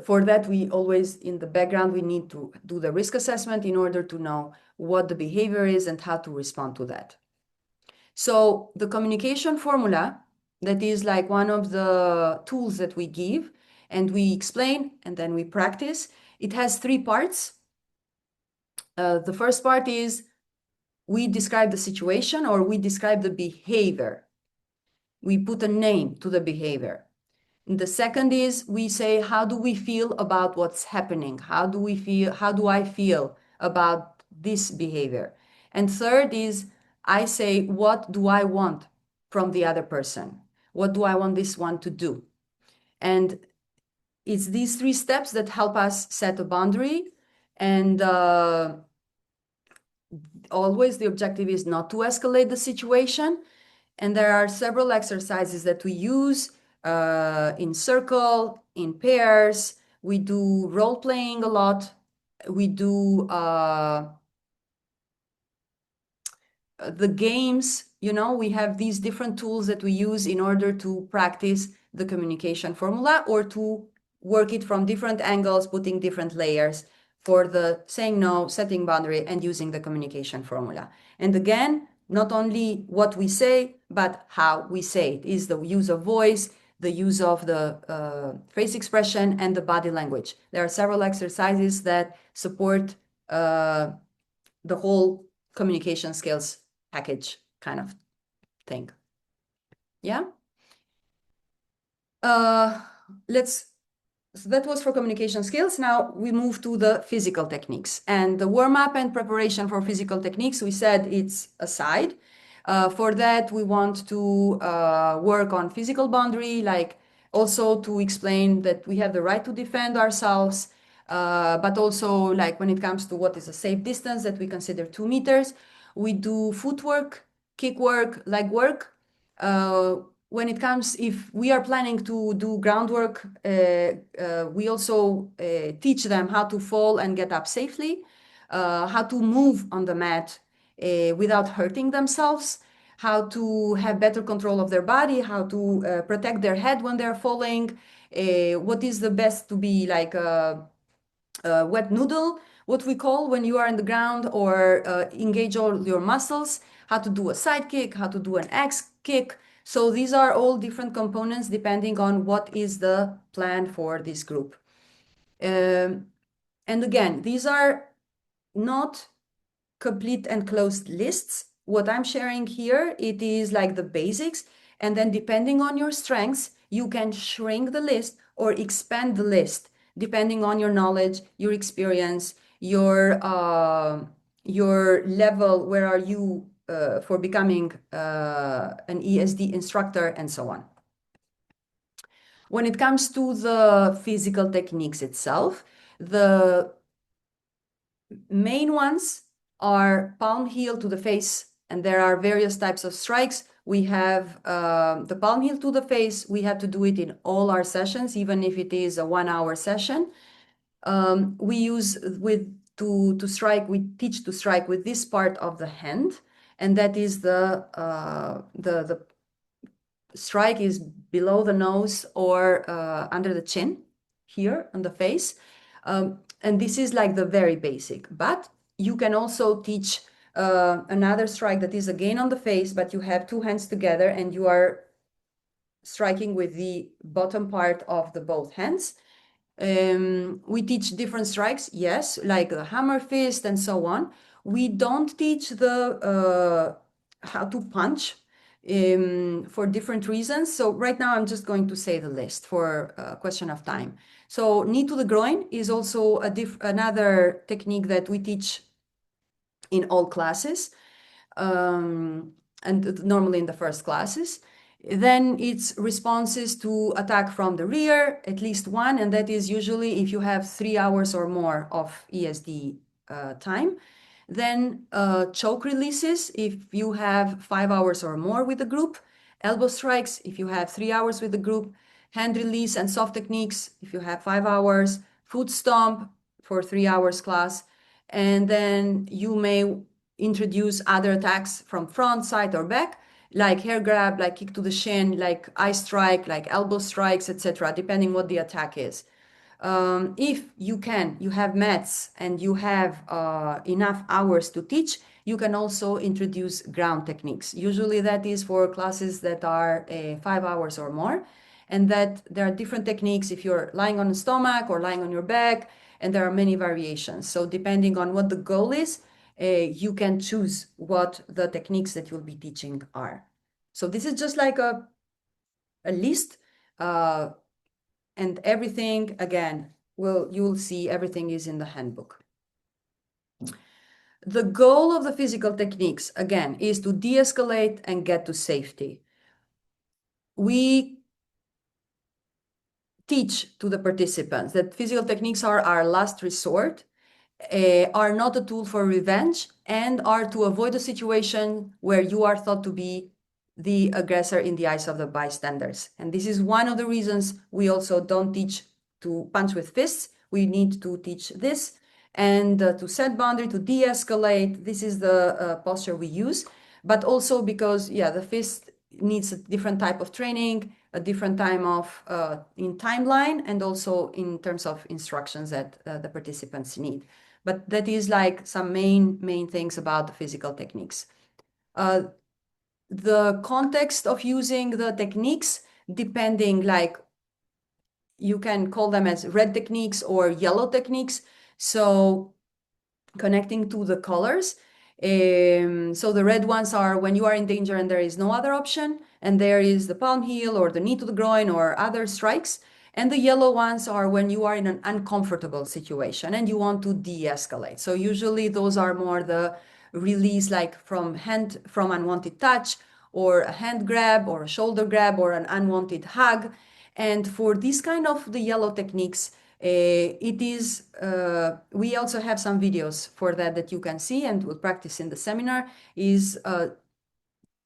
for that, we always, in the background, we need to do the risk assessment in order to know what the behavior is and how to respond to that. So the communication formula, that is like one of the tools that we give and we explain and then we practice. It has 3 parts. The first part is we describe the situation or we describe the behavior. We put a name to the behavior. And the second is we say, how do we feel about what's happening? How do I feel about this behavior? And third is I say, what do I want from the other person? What do I want this one to do? And it's these 3 steps that help us set a boundary. And always the objective is not to escalate the situation. And there are several exercises that we use in circle, in pairs. We do role playing a lot. We do the games, we have these different tools that we use in order to practice the communication formula or to work it from different angles, putting different layers for the saying no, setting boundary, and using the communication formula. And again, not only what we say, but how we say it is the use of voice, the use of the face expression, and the body language. There are several exercises that support the whole communication skills package kind of thing. Yeah. So that was for communication skills. Now we move to the physical techniques and the warm-up and preparation for physical techniques. We said it's aside. For that, we want to work on physical boundary, like also to explain that we have the right to defend ourselves, but also like when it comes to what is a safe distance that we consider 2 meters. We do footwork, kick work, leg work. When it comes, if we are planning to do groundwork, we also teach them how to fall and get up safely, how to move on the mat without hurting themselves, how to have better control of their body, how to protect their head when they're falling, what is the best to be like a wet noodle, what we call when you are in the ground, or engage all your muscles, how to do a side kick, how to do an X kick. So these are all different components depending on what is the plan for this group. And again, these are not complete and closed lists. What I'm sharing here, it is like the basics. And then depending on your strengths, you can shrink the list or expand the list, depending on your knowledge, your experience, your level, where are you for becoming an ESD instructor, and so on. When it comes to the physical techniques itself, the main ones are palm heel to the face, and there are various types of strikes. We have the palm heel to the face. We have to do it in all our sessions, even if it is a 1-hour session. We use to strike. We teach to strike with this part of the hand, and that is the strike is below the nose or under the chin, here on the face. And this is like the very basic, but you can also teach another strike that is again on the face, but you have 2 hands together and you are striking with the bottom part of the both hands. We teach different strikes, yes, like the hammer fist and so on. We don't teach the how to punch for different reasons. So right now I'm just going to say the list for a question of time. So knee to the groin is also another technique that we teach in all classes, and normally in the first classes. Then it's responses to attack from the rear, at least one, and that is usually if you have 3 hours or more of ESD time. Then choke releases if you have 5 hours or more with the group. Elbow strikes if you have 3 hours with the group. Hand release and soft techniques if you have 5 hours. Foot stomp for 3 hours class. And then you may introduce other attacks from front, side, or back, like hair grab, like kick to the shin, like eye strike, like elbow strikes, etc., depending what the attack is. If you have mats and you have enough hours to teach, you can also introduce ground techniques. Usually that is for classes that are 5 hours or more, and that there are different techniques if you're lying on the stomach or lying on your back, and there are many variations. So depending on what the goal is, you can choose what the techniques that you'll be teaching are. So this is just like a list, and everything, again, you will see everything is in the handbook. The goal of the physical techniques, again, is to de-escalate and get to safety. We teach to the participants that physical techniques are our last resort, are not a tool for revenge, and are to avoid a situation where you are thought to be the aggressor in the eyes of the bystanders. And this is one of the reasons we also don't teach to punch with fists. We need to teach this, and to set boundary, to de-escalate. This is the posture we use, but also because, yeah, the fist needs a different type of training, a different time of in timeline, and also in terms of instructions that the participants need. But that is like some main things about the physical techniques. The context of using the techniques, depending, like you can call them as red techniques or yellow techniques. So connecting to the colors. So the red ones are when you are in danger and there is no other option, and there is the palm heel or the knee to the groin or other strikes. And the yellow ones are when you are in an uncomfortable situation and you want to de-escalate. So usually those are more the release, like from unwanted touch, or a hand grab or a shoulder grab or an unwanted hug. And for this kind of the yellow techniques, we also have some videos for that you can see and will practice in the seminar, is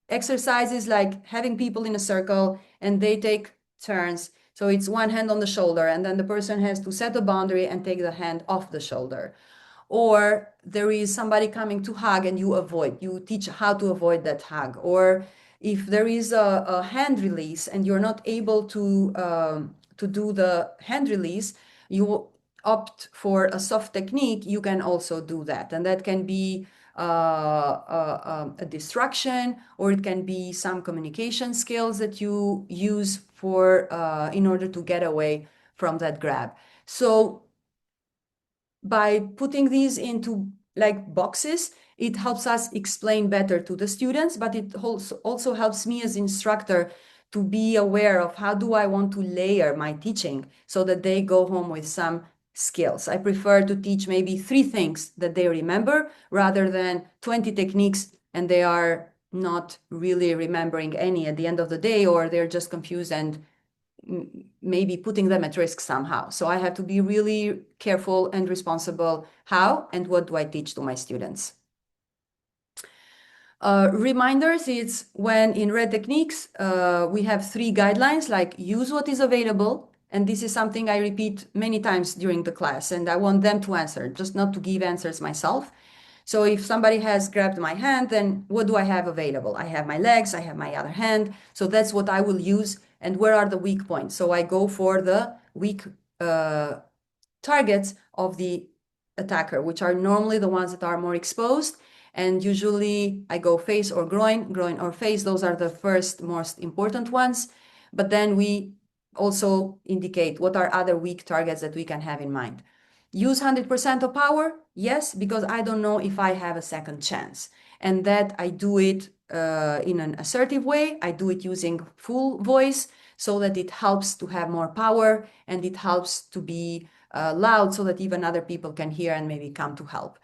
exercises like having people in a circle and they take turns. So it's one hand on the shoulder, and then the person has to set a boundary and take the hand off the shoulder. Or there is somebody coming to hug and you teach how to avoid that hug. Or if there is a hand release and you're not able to do the hand release, you opt for a soft technique, you can also do that. And that can be a distraction, or it can be some communication skills that you use for in order to get away from that grab. So by putting these into like boxes, it helps us explain better to the students, but it also helps me as instructor to be aware of how do I want to layer my teaching so that they go home with some skills. I prefer to teach maybe 3 things that they remember rather than 20 techniques and they are not really remembering any at the end of the day, or they're just confused and maybe putting them at risk somehow. So I have to be really careful and responsible how and what do I teach to my students. Reminders, it's when in red techniques, we have 3 guidelines, like use what is available. And this is something I repeat many times during the class, and I want them to answer, just not to give answers myself. So if somebody has grabbed my hand, then what do I have available? I have my legs, I have my other hand. So that's what I will use. And where are the weak points? So I go for the weak targets of the attacker, which are normally the ones that are more exposed. And usually I go face or groin or face. Those are the first most important ones. But then we also indicate what are other weak targets that we can have in mind. Use 100% of power. Yes, because I don't know if I have a second chance. And that I do it in an assertive way. I do it using full voice so that it helps to have more power and it helps to be loud so that even other people can hear and maybe come to help.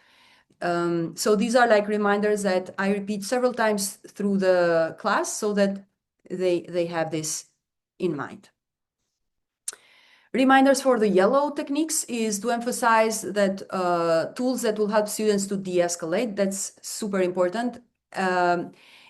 So these are like reminders that I repeat several times through the class so that they have this in mind. Reminders for the yellow techniques is to emphasize that tools that will help students to de-escalate. That's super important.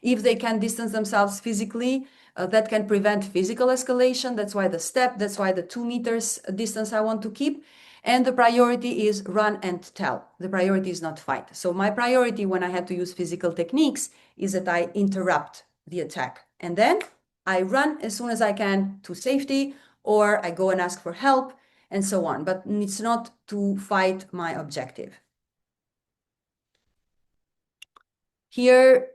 If they can distance themselves physically, that can prevent physical escalation. That's why the step, that's why the 2 meters distance I want to keep. And the priority is run and tell. The priority is not fight. So my priority when I have to use physical techniques is that I interrupt the attack. And then I run as soon as I can to safety, or I go and ask for help, and so on. But it's not to fight my objective. Here,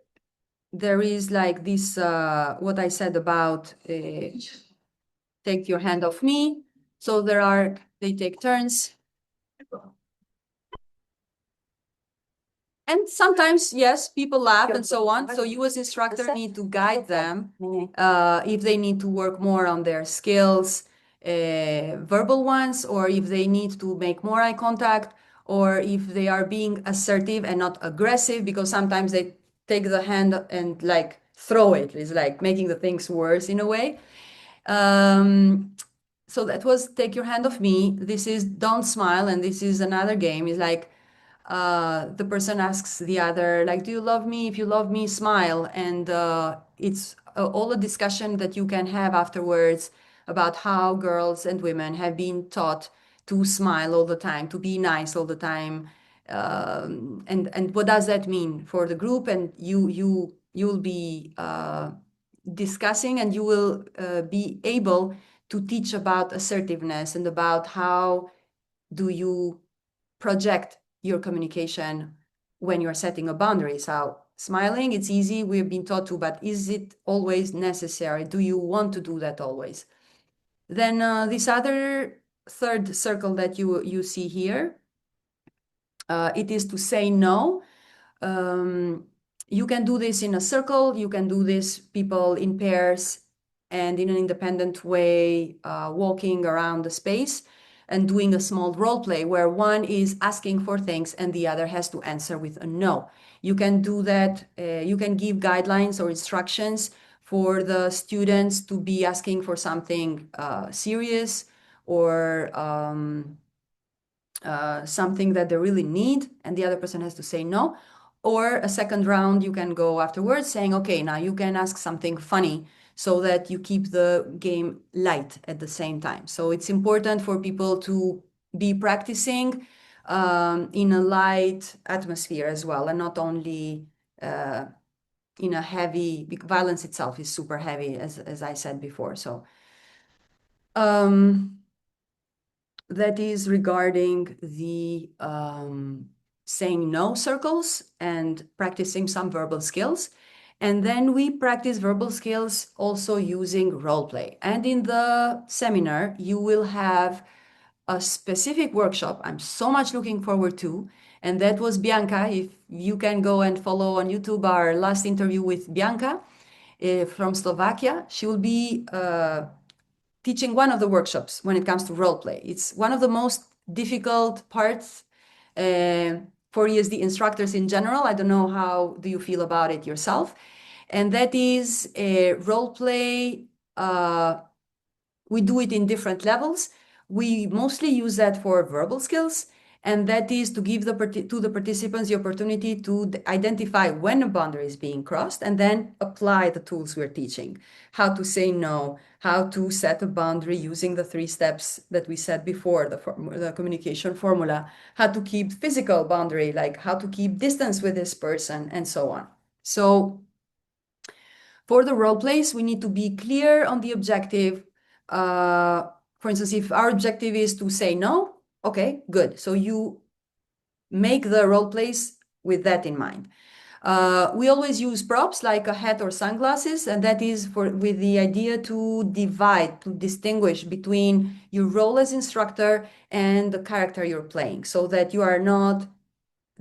there is like this, what I said about take your hand off me. So they take turns. And sometimes, yes, people laugh and so on. So you as instructor need to guide them if they need to work more on their skills, verbal ones, or if they need to make more eye contact, or if they are being assertive and not aggressive, because sometimes they take the hand and like throw it. It's like making the things worse in a way. So that was take your hand off me. This is don't smile, and this is another game. It's like the person asks the other, like, do you love me? If you love me, smile. And it's all a discussion that you can have afterwards about how girls and women have been taught to smile all the time, to be nice all the time. And what does that mean for the group? And you'll be discussing, and you will be able to teach about assertiveness and about how do you project your communication when you're setting a boundary. So smiling, it's easy, we've been taught to, but is it always necessary? Do you want to do that always? Then this other third circle that you see here, it is to say no. You can do this in a circle, you can do this people in pairs and in an independent way, walking around the space and doing a small role play where one is asking for things and the other has to answer with a no. You can do that, you can give guidelines or instructions for the students to be asking for something serious or something that they really need, and the other person has to say no. Or a second round, you can go afterwards saying, okay, now you can ask something funny so that you keep the game light at the same time. So it's important for people to be practicing in a light atmosphere as well, and not only in a heavy, violence itself is super heavy, as I said before. So that is regarding the saying no circles and practicing some verbal skills. And then we practice verbal skills also using role play. And in the seminar, you will have a specific workshop I'm so much looking forward to. And that was Bianca. If you can go and follow on YouTube our last interview with Bianca from Slovakia, she will be teaching one of the workshops when it comes to role play. It's one of the most difficult parts for ESD instructors in general. I don't know how do you feel about it yourself. And that is a role play. We do it in different levels. We mostly use that for verbal skills, and that is to give to the participants the opportunity to identify when a boundary is being crossed and then apply the tools we're teaching. How to say no, how to set a boundary using the 3 steps that we said before, the communication formula, how to keep physical boundary, like how to keep distance with this person, and so on. So for the role plays, we need to be clear on the objective. For instance, if our objective is to say no, okay, good. So you make the role plays with that in mind. We always use props like a hat or sunglasses, and that is with the idea to divide, to distinguish between your role as instructor and the character you're playing, so that you are not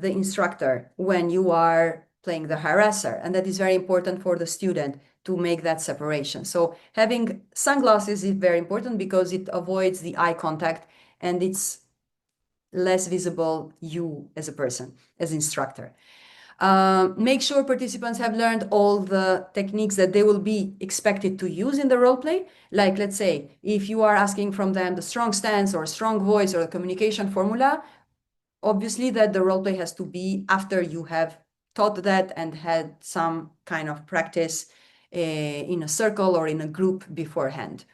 the instructor when you are playing the harasser. And that is very important for the student to make that separation. So having sunglasses is very important because it avoids the eye contact and it's less visible you as a person, as instructor. Make sure participants have learned all the techniques that they will be expected to use in the role play. Like, let's say, if you are asking from them the strong stance or strong voice or the communication formula, obviously that the role play has to be after you have taught that and had some kind of practice in a circle or in a group beforehand.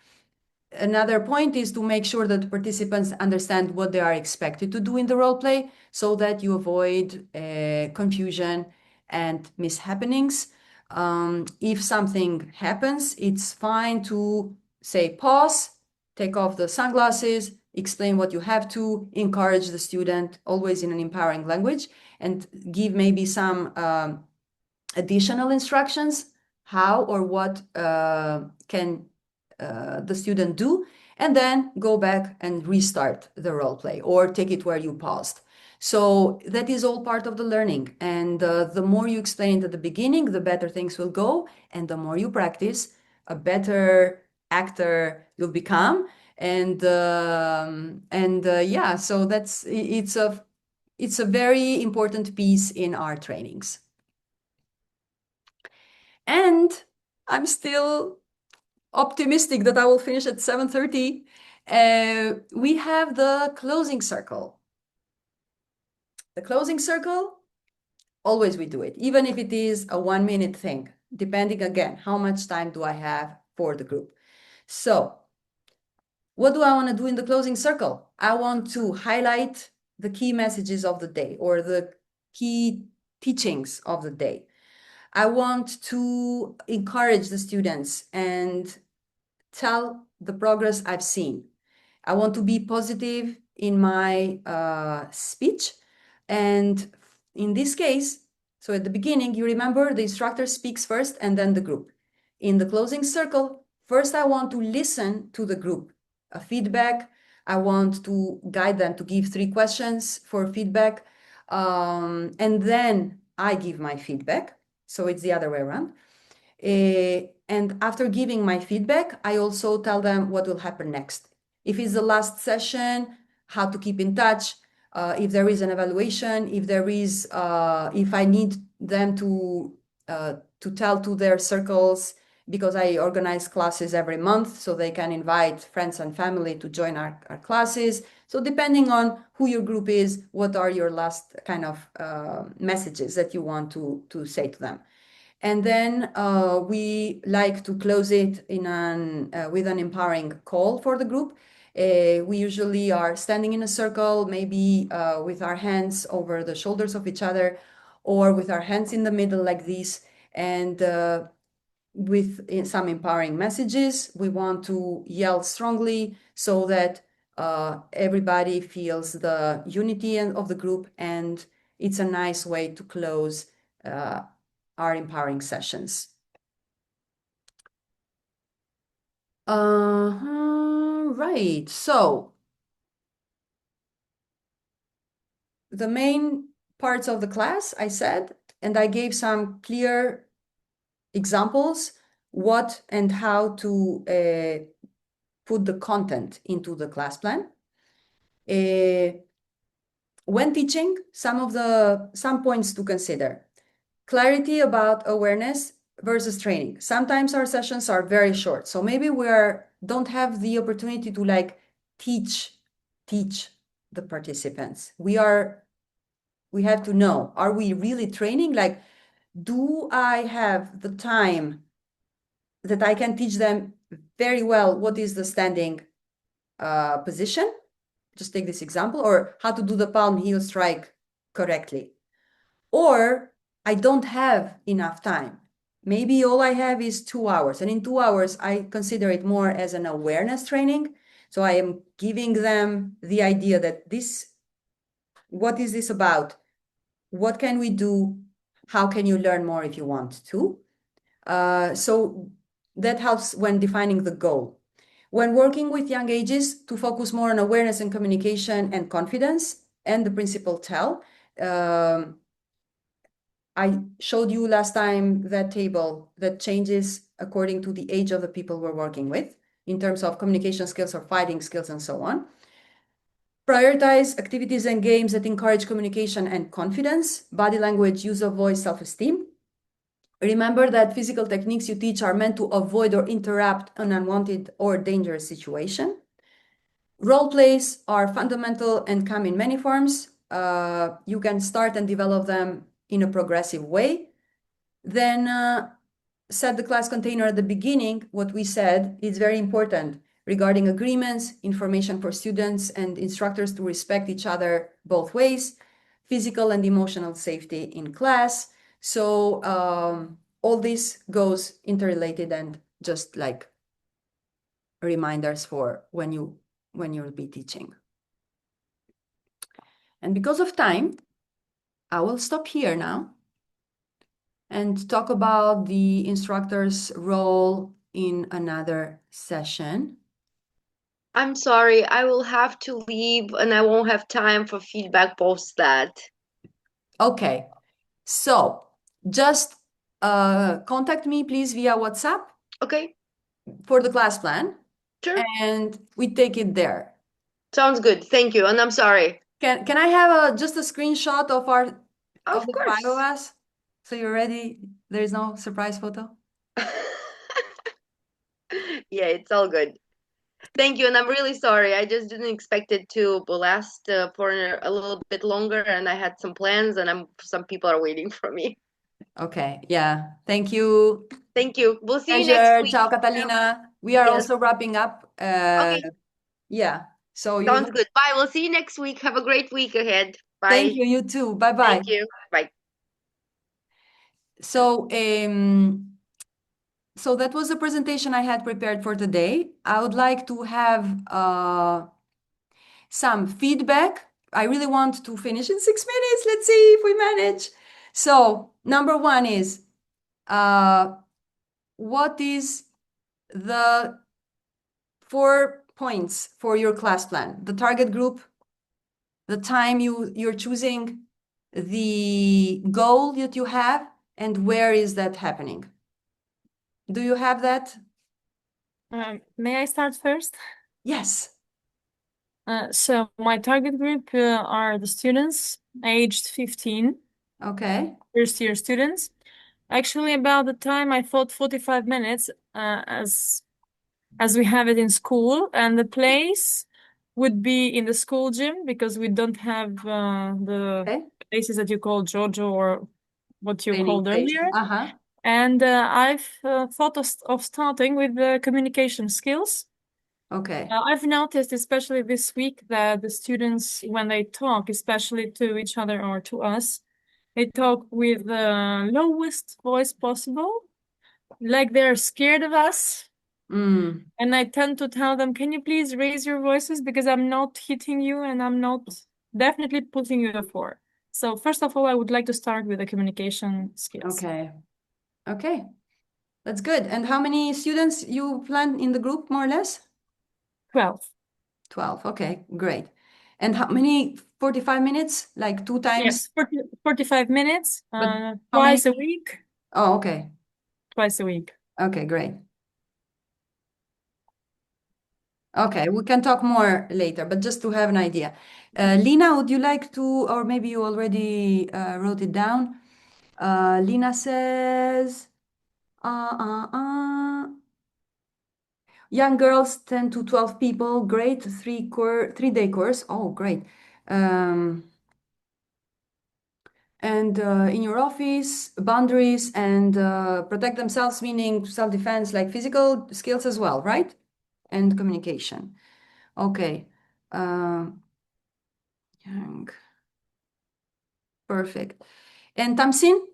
Another point is to make sure that participants understand what they are expected to do in the role play so that you avoid confusion and mishappenings. If something happens, it's fine to say pause, take off the sunglasses, explain what you have to, encourage the student, always in an empowering language, and give maybe some additional instructions, how or what can the student do, and then go back and restart the role play or take it where you paused. So that is all part of the learning. And the more you explain it at the beginning, the better things will go. And the more you practice, a better actor you'll become. And yeah, so it's a very important piece in our trainings. And I'm still optimistic that I will finish at 7:30. We have the closing circle. The closing circle, always we do it, even if it is a 1-minute thing, depending again, how much time do I have for the group. So what do I want to do in the closing circle? I want to highlight the key messages of the day or the key teachings of the day. I want to encourage the students and tell the progress I've seen. I want to be positive in my speech. And in this case, so at the beginning, you remember the instructor speaks first and then the group. In the closing circle, first I want to listen to the group, a feedback. I want to guide them to give 3 questions for feedback. And then I give my feedback. So it's the other way around. And after giving my feedback, I also tell them what will happen next. If it's the last session, how to keep in touch, if there is an evaluation, if I need them to tell to their circles, because I organize classes every month, so they can invite friends and family to join our classes. So depending on who your group is, what are your last kind of messages that you want to say to them. And then we like to close it with an empowering call for the group. We usually are standing in a circle, maybe with our hands over the shoulders of each other, or with our hands in the middle like this, and with some empowering messages. We want to yell strongly so that everybody feels the unity of the group, and it's a nice way to close our empowering sessions. Right. So the main parts of the class I said, and I gave some clear examples, what and how to put the content into the class plan. When teaching, some points to consider. Clarity about awareness versus training. Sometimes our sessions are very short, so maybe don't have the opportunity to like teach the participants. We have to know, are we really training? Like, do I have the time that I can teach them very well what is the standing position? Just take this example, or how to do the palm heel strike correctly. Or I don't have enough time. Maybe all I have is 2 hours. And in 2 hours, I consider it more as an awareness training. So I am giving them the idea that what is this about? What can we do? How can you learn more if you want to? So that helps when defining the goal. When working with young ages, to focus more on awareness and communication and confidence and the principle tell, I showed you last time that table that changes according to the age of the people we're working with in terms of communication skills or fighting skills and so on. Prioritize activities and games that encourage communication and confidence, body language, use of voice, self-esteem. Remember that physical techniques you teach are meant to avoid or interrupt an unwanted or dangerous situation. Role plays are fundamental and come in many forms. You can start and develop them in a progressive way. Then set the class container at the beginning. What we said is very important regarding agreements, information for students and instructors to respect each other both ways, physical and emotional safety in class. So all this goes interrelated and just like reminders for when you'll be teaching. And because of time, I will stop here now and talk about the instructor's role in another session. I'm sorry, I will have to leave and I won't have time for feedback post that. Okay, so just contact me please via WhatsApp Okay, for the class plan sure. and we take it there. Sounds good. Thank you. And I'm sorry. Can I have just a screenshot of Of the course. 5 of us? So you're ready? There's no surprise photo? Yeah, it's all good. Thank you. And I'm really sorry. I just didn't expect it to last for a little bit longer. And I had some plans and some people are waiting for me. Okay, yeah. Thank you. Thank you. We'll see you Pleasure. next week. Ciao, Catalina. We are Yes. also wrapping up. Okay. Yeah. So Sounds good. Bye. We'll see you next week. Have a great week ahead. Bye. Thank you. You too. Bye-bye. Thank you. Bye. So, so that was the presentation I had prepared for today. I would like to have some feedback. I really want to finish in 6 minutes. Let's see if we manage. So, number one is, what is the 4 points for your class plan? The target group, the time you're choosing, the goal that you have, and where is that happening? Do you have that? May I start first? Yes. So my target group are the students aged 15, Okay. first year students. Actually, about the time I thought 45 minutes, as we have it in school, and the place would be in the school gym because we don't have the Okay. places that you call Jojo or what you Training called place. earlier. Uh-huh. And I've thought of starting with the communication skills. Okay. I've noticed, especially this week, that the students, when they talk, especially to each other or to us, they talk with the lowest voice possible, like they're scared of us. Mm. And I tend to tell them, can you please raise your voices because I'm not hitting you and I'm not definitely putting you before. So first of all, I would like to start with the communication skills. Okay. Okay. That's good. And how many students you plan in the group, more or less? 12. 12. Okay, great. And how many? 45 minutes? Like 2 times? Yes, 45 minutes, But how twice many? a week. Oh, okay. Twice a week. Okay, great. Okay, we can talk more later, but just to have an idea. Lina, would you like to, or maybe you already wrote it down? Lina says, young girls, 10 to 12 people, great, 3-day course. Oh, great. And in your office, boundaries and protect themselves, meaning self-defense, like physical skills as well, right? And communication. Okay. Young. Perfect. And Tamsin?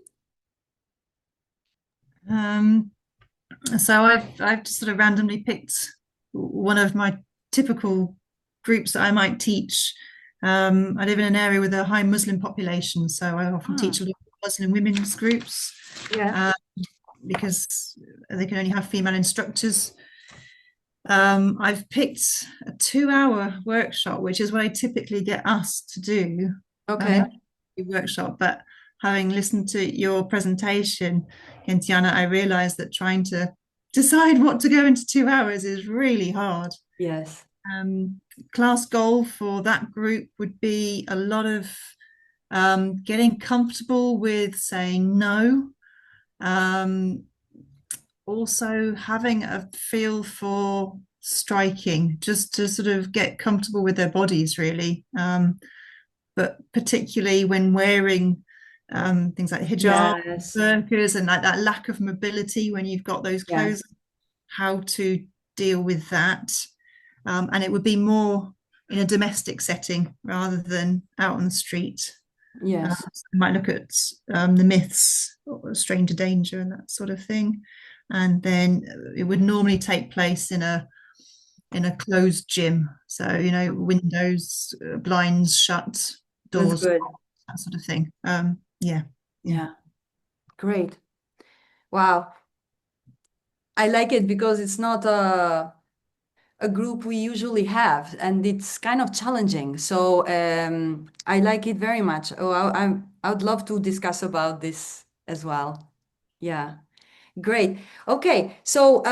So I've just sort of randomly picked one of my typical groups that I might teach. I live in an area with a high Muslim population, so I often teach a lot of Muslim women's groups. Yeah. Because they can only have female instructors. I've picked a 2-hour workshop, which is what I typically get asked to do. Okay. workshop, but having listened to your presentation, Tiana, I realized that trying to decide what to go into 2 hours is really hard. Yes. Class goal for that group would be a lot of getting comfortable with saying no. Also having a feel for striking, just to sort of get comfortable with their bodies, really. But particularly when wearing things like hijab, Yes. burqas, and like that lack of mobility when you've got those clothes, Yes. how to deal with that. And it would be more in a domestic setting rather than out on the street. Yes. So I might look at the myths, or stranger danger, and that sort of thing. And then it would normally take place in a closed gym. So, windows, blinds shut, That's doors, good. that sort of thing. Yeah. Yeah. Great. Wow. I like it because it's not a group we usually have, and it's kind of challenging. So I like it very much. Oh, I would love to discuss about this as well. Yeah. Great. Okay. So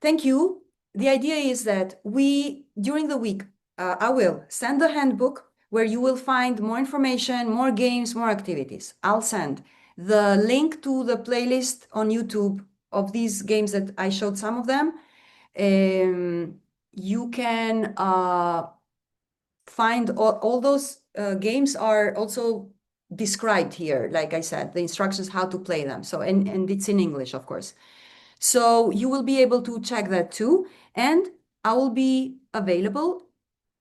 thank you. The idea is that during the week, I will send the handbook where you will find more information, more games, more activities. I'll send the link to the playlist on YouTube of these games that I showed some of them. You can find all those games are also described here. Like I said, the instructions how to play them. So, and it's in English, of course. So you will be able to check that too. And I will be available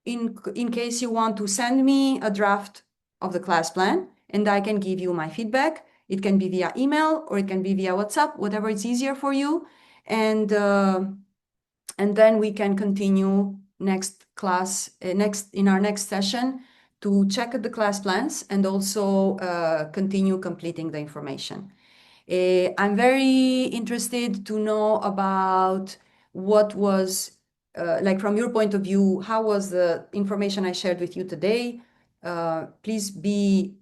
in case you want to send me a draft of the class plan, and I can give you my feedback. It can be via email or it can be via WhatsApp, whatever is easier for you. And then we can continue next class, in our next session to check the class plans and also continue completing the information. I'm very interested to know about what was, like from your point of view, how was the information I shared with you today? Please be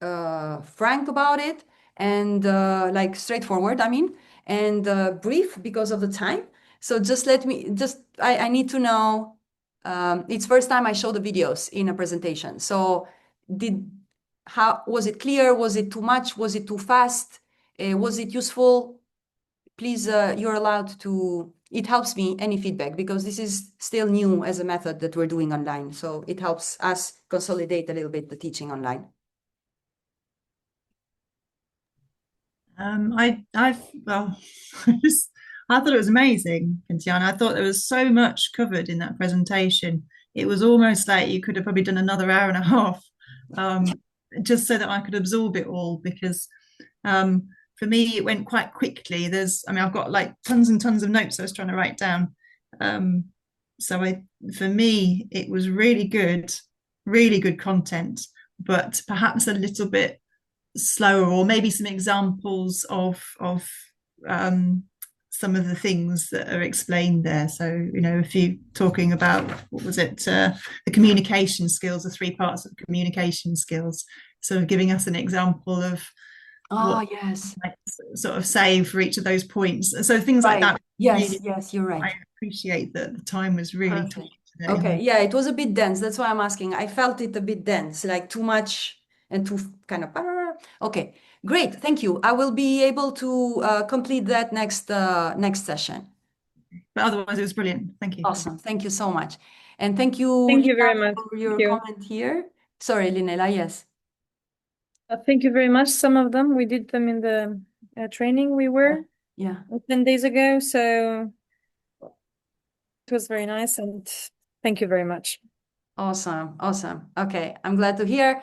frank about it and like straightforward, I mean, and brief because of the time. So just I need to know. It's first time I show the videos in a presentation. So how was it clear? Was it too much? Was it too fast? Was it useful? Please, you're allowed to, it helps me, any feedback, because this is still new as a method that we're doing online. So it helps us consolidate a little bit the teaching online. Well, I thought it was amazing, Tiana. I thought there was so much covered in that presentation. It was almost like you could have probably done another hour and a half, just so that I could absorb it all. Because for me, it went quite quickly. I've got like tons and tons of notes I was trying to write down. For me, it was really good content, but perhaps a little bit slower, or maybe some examples of some of the things that are explained there. So, if you're talking about, what was it, the communication skills, the 3 parts of communication skills, sort of giving us an example of what Yes. I sort of say for each of those points. So things like Right. that. Yes, Really, yes, you're right. I appreciate that the time was really Perfect. tight today. Okay, yeah, it was a bit dense. That's why I'm asking. I felt it a bit dense, like too much and too kind of. Okay, great. Thank you. I will be able to complete that next session. But otherwise, it was brilliant. Thank you. Awesome. Thank you so much. And thank you, Thank you Lina, very much. for your Thank you. comment here. Sorry, Linela, yes. Thank you very much. Some of them we did them in the training we were Yeah. 10 days ago, so it was very nice, and thank you very much. Awesome. Awesome. Okay, I'm glad to hear.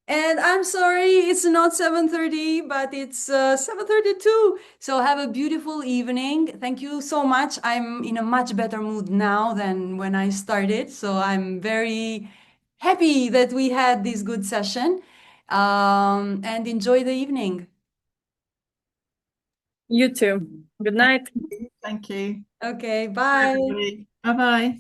And I'm sorry, it's not 7:30, but it's 7:32. So have a beautiful evening. Thank you so much. I'm in a much better mood now than when I started. So I'm very happy that we had this good session. And enjoy the evening. You too. Good night. Thank you. Okay, bye. Bye bye.